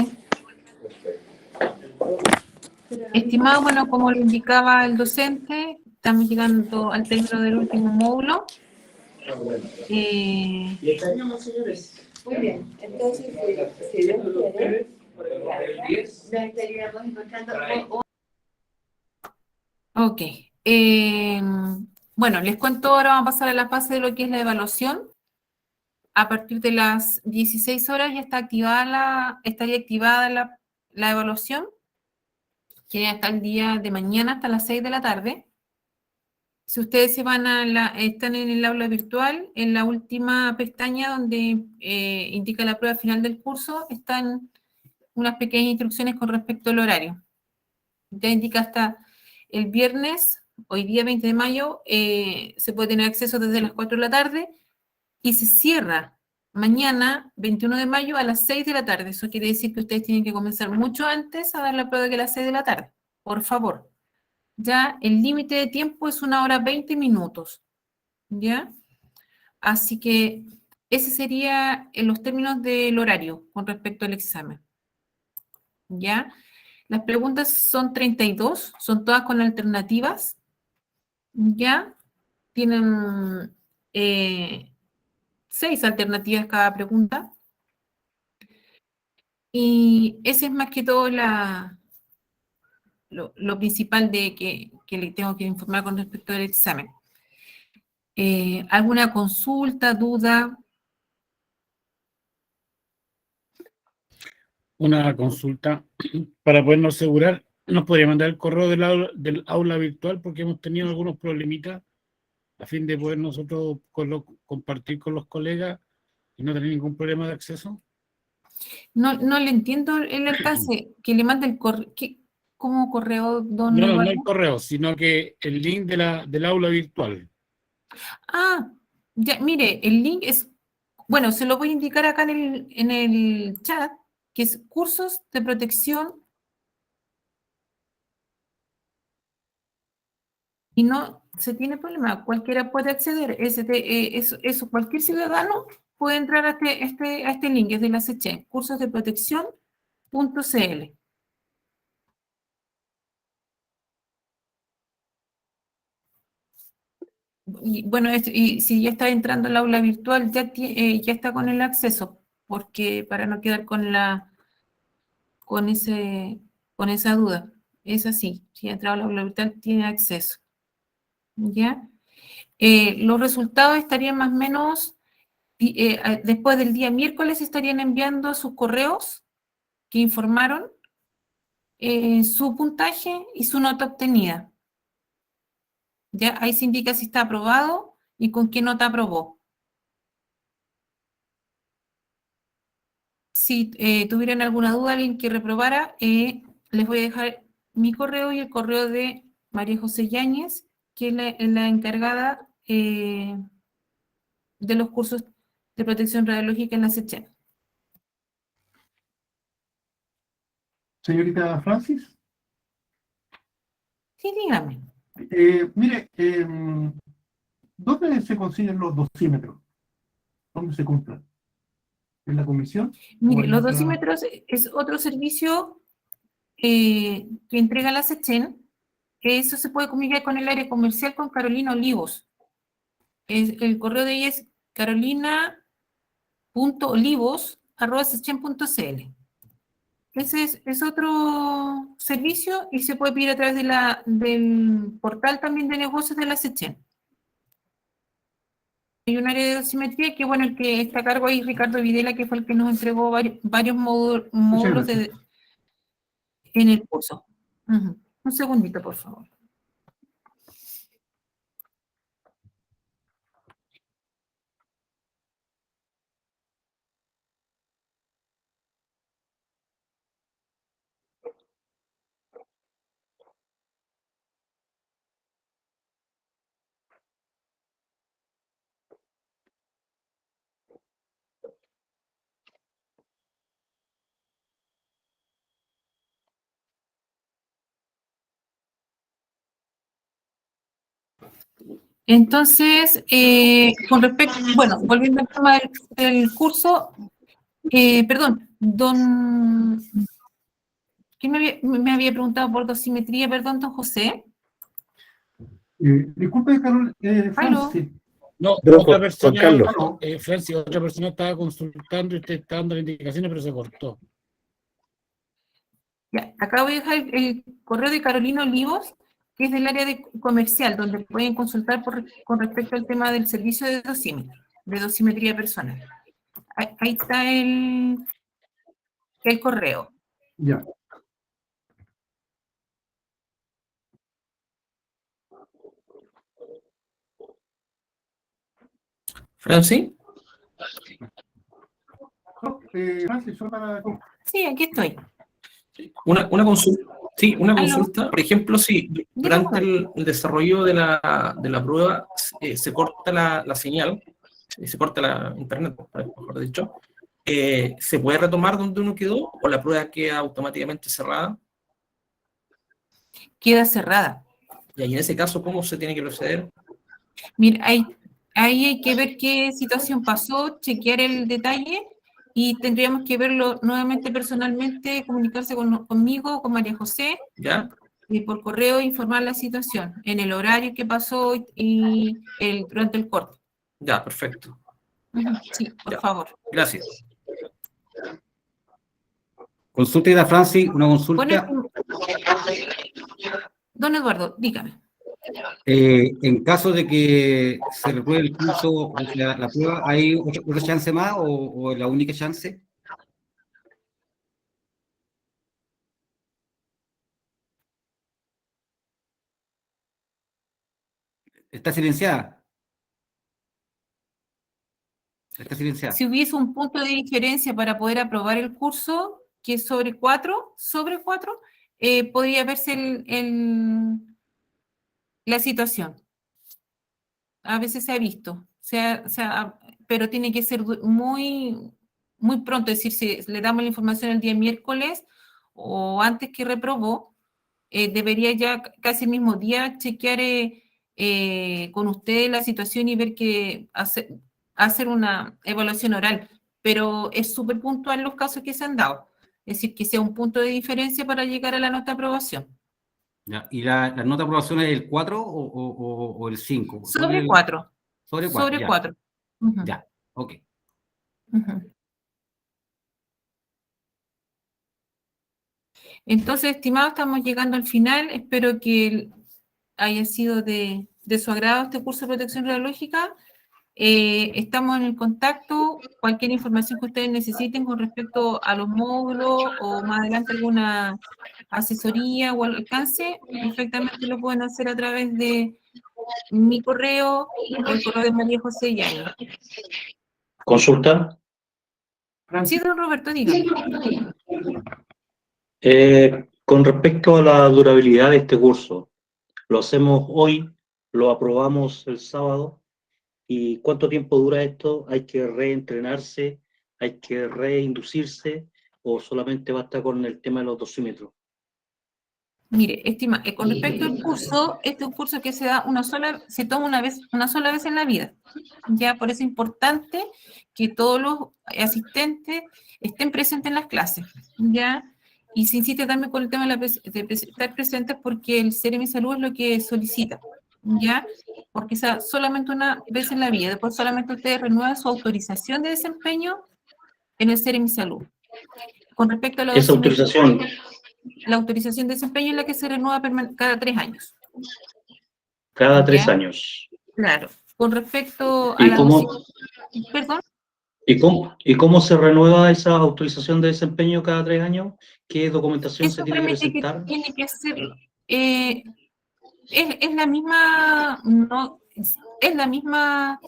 Estimado, bueno, como lo indicaba el docente, estamos llegando al término del último módulo. Muy bien, entonces, si Dios quiere, nos estaríamos encontrando con... Ok. Bueno, les cuento ahora, vamos a pasar a la fase de lo que es la evaluación. A partir de las 16 horas ya estaría activada la evaluación, que hasta el día de mañana, hasta las 6 de la tarde. Si ustedes están en el aula virtual, en la última pestaña donde indica la prueba final del curso, están unas pequeñas instrucciones con respecto al horario. Ya indica hasta el viernes, hoy día 20 de mayo, se puede tener acceso desde las 4 de la tarde y se cierra mañana, 21 de mayo, a las 6 de la tarde. Eso quiere decir que ustedes tienen que comenzar mucho antes a dar la prueba que a las 6 de la tarde. Por favor. Ya el límite de tiempo es 1 hora 20 minutos. ¿Ya? Así que ese sería en los términos del horario con respecto al examen. ¿Ya? Las preguntas son 32, son todas con alternativas. ¿Ya? Tienen 6 alternativas cada pregunta. Y ese es más que todo lo principal que le tengo que informar con respecto al examen. ¿Alguna consulta, duda? Una consulta para podernos asegurar. ¿Nos podría mandar el correo del aula virtual? Porque hemos tenido algunos problemitas a fin de poder nosotros compartir con los colegas y no tener ningún problema de acceso. No le entiendo el alcance. Que le mande el correo. ¿Cómo correo, don No, Eduardo? no el correo, sino que el link del aula virtual. Ah, ya, mire, el link es, bueno, se lo voy a indicar acá en el chat, que es cursos de protección. Y no se tiene problema, cualquiera puede acceder. Eso, cualquier ciudadano puede entrar a este link, es de la SECHEN, cursosdeprotección.cl. Y bueno, y si ya está entrando al aula virtual, ya está con el acceso, porque para no quedar con esa duda. Es así, si ha entrado al aula virtual, tiene acceso. ¿Ya? Los resultados estarían más o menos, después del día miércoles estarían enviando sus correos que informaron su puntaje y su nota obtenida. ¿Ya? Ahí se indica si está aprobado y con qué nota aprobó. si tuvieran alguna duda, alguien que reprobara, les voy a dejar mi correo y el correo de María José Yáñez, que es la encargada de los cursos de protección radiológica en la SECHEN. Señorita Francis. Sí, dígame. Mire, ¿dónde se consiguen los dosímetros? ¿Dónde se compran? ¿En la comisión? Mire, los dosímetros es otro servicio que entrega la SECHEN. Eso se puede comunicar con el área comercial, con Carolina Olivos. El correo de ella es carolina.olivos@sechen.cl. Ese es otro servicio y se puede pedir a través del portal también de negocios de la SECHEN. Hay un área de dosimetría que, bueno, el que está a cargo ahí, Ricardo Videla, que fue el que nos entregó varios módulos en el curso. Un segundito, por favor. Entonces, con respecto, bueno, volviendo al tema del curso, perdón, ¿quién me había preguntado por dosimetría? Perdón, don José. Disculpe, Carol, Francis. No, Don otra Juan persona, Carlos. Francis, otra persona estaba consultando y te está dando las indicaciones, pero se cortó. Ya, acá voy a dejar el correo de Carolina Olivos, que es del área comercial, donde pueden consultar con respecto al tema del servicio de dosímetro, de dosimetría personal. Ahí está el correo. Ya. ¿Francis? Francis, solo para... Sí, aquí estoy. Una consulta. Sí, una ¿Aló? consulta. Por ejemplo, si durante el desarrollo de la prueba se corta la señal, se corta la internet, mejor dicho, ¿se puede retomar donde uno quedó o la prueba queda automáticamente cerrada? Queda cerrada. Y ahí en ese caso, ¿cómo se tiene que proceder? Mira, ahí hay que ver qué situación pasó, chequear el detalle y tendríamos que verlo nuevamente personalmente, comunicarse conmigo, con María José, ¿Ya? y por correo informar la situación, en el horario que pasó y durante el corte. Ya, perfecto. Sí, por favor. Gracias. Consulta, Francis, una consulta. Don Eduardo, dígame. En caso de que se repruebe el curso, o sea, la prueba, ¿hay otra chance más o la única chance? Está silenciada. Está silenciada. Si hubiese un punto de diferencia para poder aprobar el curso, que es sobre 4, podría verse la situación. A veces se ha visto, pero tiene que ser muy, muy pronto, es decir, si le damos la información el día miércoles o antes que reprobó, debería ya casi el mismo día chequear con usted la situación y ver que hacer una evaluación oral, pero es súper puntual los casos que se han dado, es decir, que sea un punto de diferencia para llegar a la nota de aprobación. Ya. ¿Y la nota de aprobación es el 4 o el 5? Sobre 4. Sobre 4. Sobre 4. Ya, ok. Entonces, estimados, estamos llegando al final. Espero que haya sido de su agrado este curso de protección radiológica. Estamos en el contacto. Cualquier información que ustedes necesiten con respecto a los módulos o más adelante alguna asesoría o alcance, perfectamente lo pueden hacer a través de mi correo o el correo de María José Yáñez. Consulta. Sí, don Roberto, dígame. Con respecto a la durabilidad de este curso, lo hacemos hoy, lo aprobamos el sábado, ¿y cuánto tiempo dura esto? ¿Hay que reentrenarse? ¿Hay que reinducirse? ¿O solamente basta con el tema de los dosímetros? Mire, estima, con respecto al curso, este es un curso que se da se toma una sola vez en la vida. Ya, por eso es importante que todos los asistentes estén presentes en las clases. Ya, y se insiste también con el tema de estar presentes porque el Ceremi Salud es lo que solicita. Ya, porque sea solamente una vez en la vida. Después solamente usted renueva su autorización de desempeño en el Ceremi Salud. Con respecto a la Esa autorización, la autorización de desempeño es la que se renueva cada 3 años. cada 3 ¿Ya? años. Claro. Con respecto a ¿Y la cómo, perdón, y cómo se renueva esa autorización de desempeño cada 3 años? ¿Qué documentación se eso tiene que permite que presentar? tiene que hacerlo. Es la misma, no, es la misma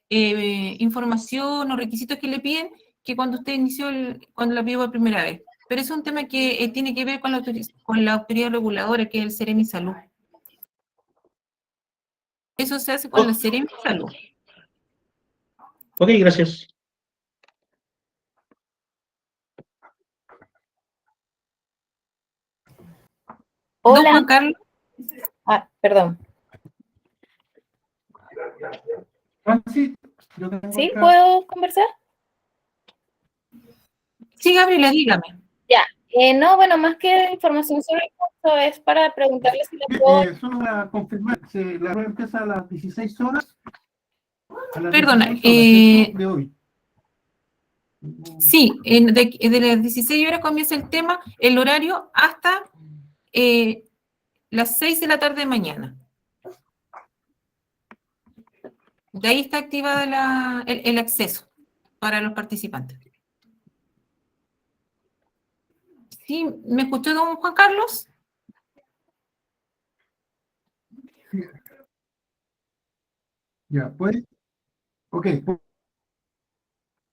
información o requisitos que le piden que cuando usted inició, cuando la pidió por primera vez. Pero es un tema que tiene que ver con la autoridad reguladora, que es el Ceremi Salud. Eso se hace con la Ceremi Salud. Ok, gracias. Don Hola. Juan Carlos. Ah, perdón. Francis, yo tengo ¿Sí? otra- ¿Puedo conversar? Sí, Gabriela, dígame. Ya. No, bueno, más que información sobre el curso, es para preguntarle si le puedo... Solo para confirmar, la prueba empieza a las 16 horas. A las Perdona, 16 horas, ¿cierto? De hoy. sí, de las 16 horas comienza el tema, el horario, hasta las 6 de la tarde de mañana. De ahí está activada el acceso para los participantes. ¿Sí? ¿Me escuchó don Juan Carlos? Ya, pues. Ok, con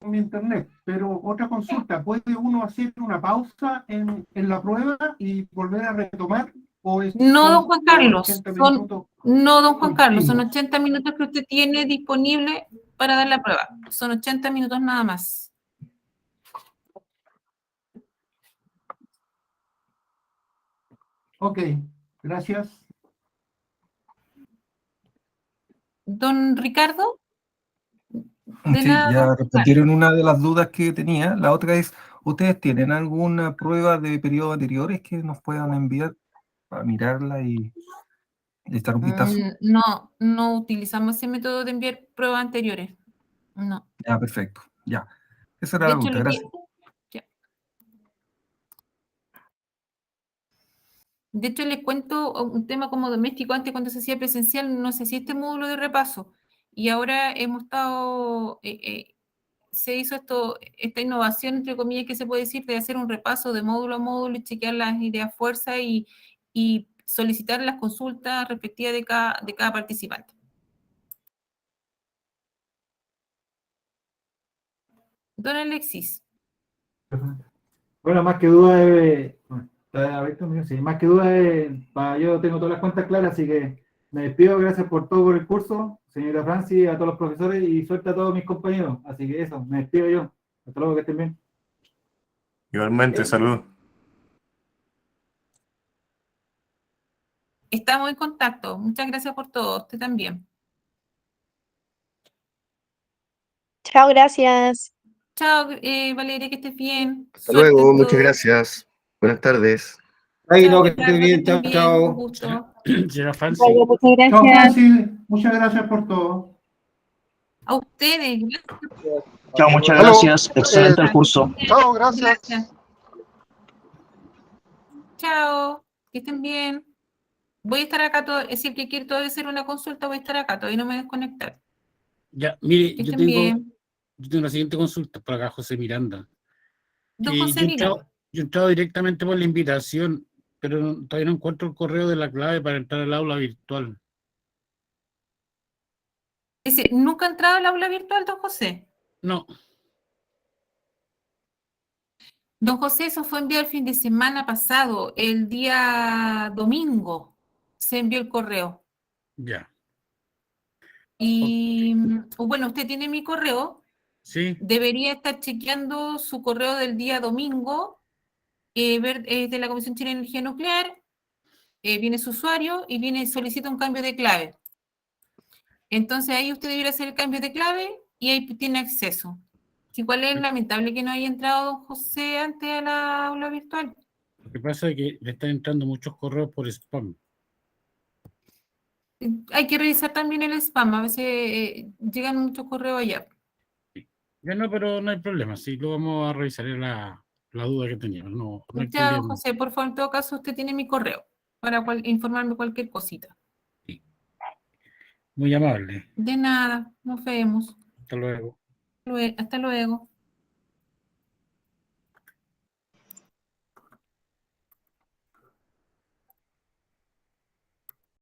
mi internet, pero otra consulta, ¿puede uno hacer una pausa en la prueba y volver a retomar? ¿O No, don son Juan los Carlos, 80 minutos no, don Juan Carlos, son continuos? 80 minutos que usted tiene disponible para dar la prueba. Son 80 minutos nada más. Ok, gracias. Don Ricardo, de Sí, nada, ya don Juan respondieron una de las dudas que tenía. La otra es, ¿ustedes tienen alguna prueba de periodos anteriores que nos puedan enviar para mirarla y echar un vistazo? No, no utilizamos ese método de enviar pruebas anteriores. No. Ya, perfecto. Ya. Esa era De la hecho, pregunta. Gracias. De hecho, les cuento un tema como doméstico. Antes, cuando se hacía presencial, no se hacía este módulo de repaso. Y ahora hemos estado, se hizo esta innovación, entre comillas, que se puede decir, de hacer un repaso de módulo a módulo y chequear las ideas fuerza y solicitar las consultas respectivas de cada participante. Don Alexis. Bueno, más que duda es... ¿Está abierto? Sí, más que duda es... Yo tengo todas las cuentas claras, así que me despido. Gracias por todo por el curso, señora Francis, a todos los profesores y suerte a todos mis compañeros. Así que eso, me despido yo. Hasta luego, que estén bien. Igualmente, saludos. Estamos en contacto. Muchas gracias por todo. Usted también. Chao, gracias. Chao, Valeria, que estés bien. Hasta Suerte luego, en muchas todo. gracias. Buenas tardes. Ahí Chao, no, que estés Ricardo, que bien. estés Chao, bien. Un chao. gusto. Señora Francis. Vale, muchas Chao, gracias. Francis. Muchas gracias por todo. A ustedes. Chao, muchas Aló, gracias. Excelente el curso. chao, gracias. Gracias. Chao, que estén bien. Voy a estar acá todo, siempre que quiero hacer una consulta, voy a estar acá, todavía no me voy a desconectar. Ya, mire, Que yo estén tengo bien. la siguiente consulta por acá, José Miranda. Don Que José, dígame. yo he entrado directamente por la invitación, pero todavía no encuentro el correo de la clave para entrar al aula virtual. ¿Nunca ha entrado al aula virtual, don José? No. Don José, eso fue enviado el fin de semana pasado, el día domingo se envió el correo. Ya. Y bueno, usted tiene mi correo, Sí, debería estar chequeando su correo del día domingo, ver de la Comisión Chilena de Energía Nuclear, viene su usuario y solicita un cambio de clave. Entonces ahí usted debería hacer el cambio de clave y ahí tiene acceso. Igual es lamentable que no haya entrado don José antes a la aula virtual. lo que pasa es que le están entrando muchos correos por spam. Hay que revisar también el spam, a veces llegan muchos correos allá. Ya no, pero no hay problema, sí, lo vamos a revisar, era la duda que teníamos, no hay Ya, don problema. José, por favor, en todo caso, usted tiene mi correo para informarme cualquier cosita. Muy amable, De nada, nos vemos. hasta luego. Hasta luego.